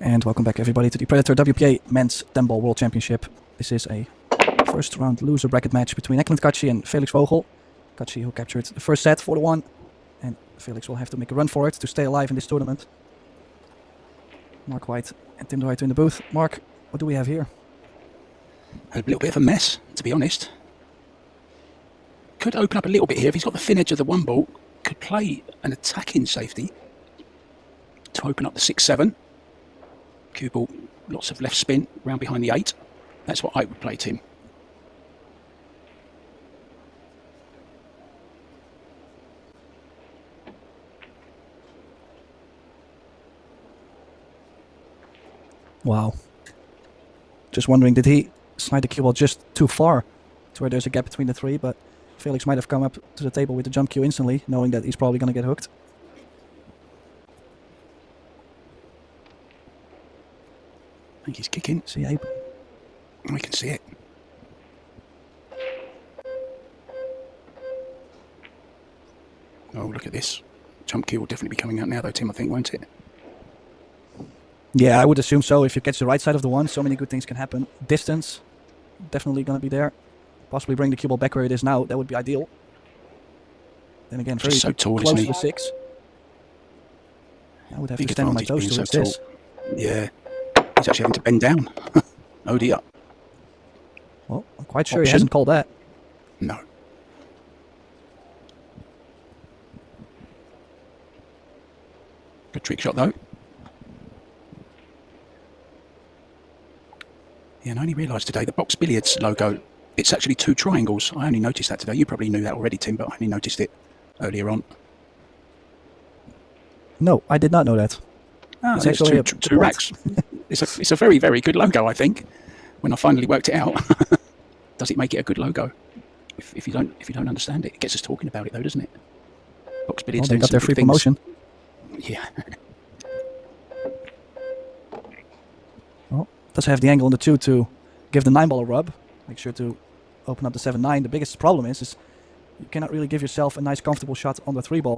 And welcome back everybody to the Predator WPA Men's 10 Ball World Championship. This is a First round loser bracket match between Tkach and Felix Vogel. Tkach who captured the first set 4-1. And Felix will have to make a run for it to stay alive in this tournament. Mark White and Tim de Ruyter in the booth. Mark, what do we have here? A little bit of a mess, to be honest. Could open up a little bit here if he's got the thin edge of the 1 ball. Could play an attacking safety to open up the 6-7. Cue ball, lots of left spin round behind the 8. That's what I would play, Tim. Wow. Just wondering, did he slide the cue ball just too far to where there's a gap between the 3, but Felix might have come up to the table with the jump cue instantly, knowing that he's probably going to get hooked. I think he's kicking. See, Abe? We can see it. Oh, look at this. Jump cue will definitely be coming out now though, Tim, I think, won't it? Yeah, I would assume so. If you catch the right side of the 1, so many good things can happen. Distance, definitely going to be there. Possibly bring the cue ball back where it is now. That would be ideal. Then again, very so tall, close isn't to he? the 6. I would have Big to stand on my advantage toes being towards so this. Yeah. He's actually having to bend down. Oh dear. Well, I'm quite sure he Option. hasn't called that. No. Good trick shot though. Yeah, and I only realised today the Box Billiards logo, it's actually 2 triangles. I only noticed that today. You probably knew that already, Tim, but I only noticed it earlier on. No, I did not know that. Ah, It's there's actually two racks. It's a very, very good logo, I think. When I finally worked it out, does it make it a good logo? If you don't understand it, it gets us talking about it, though, doesn't it? Box Well, Billiards they doing got some their good free things. promotion. Yeah. Well, does have the angle on the 2 to give the 9 ball a rub. Make sure to open up the 7-9. The biggest problem is you cannot really give yourself a nice comfortable shot on the 3 ball.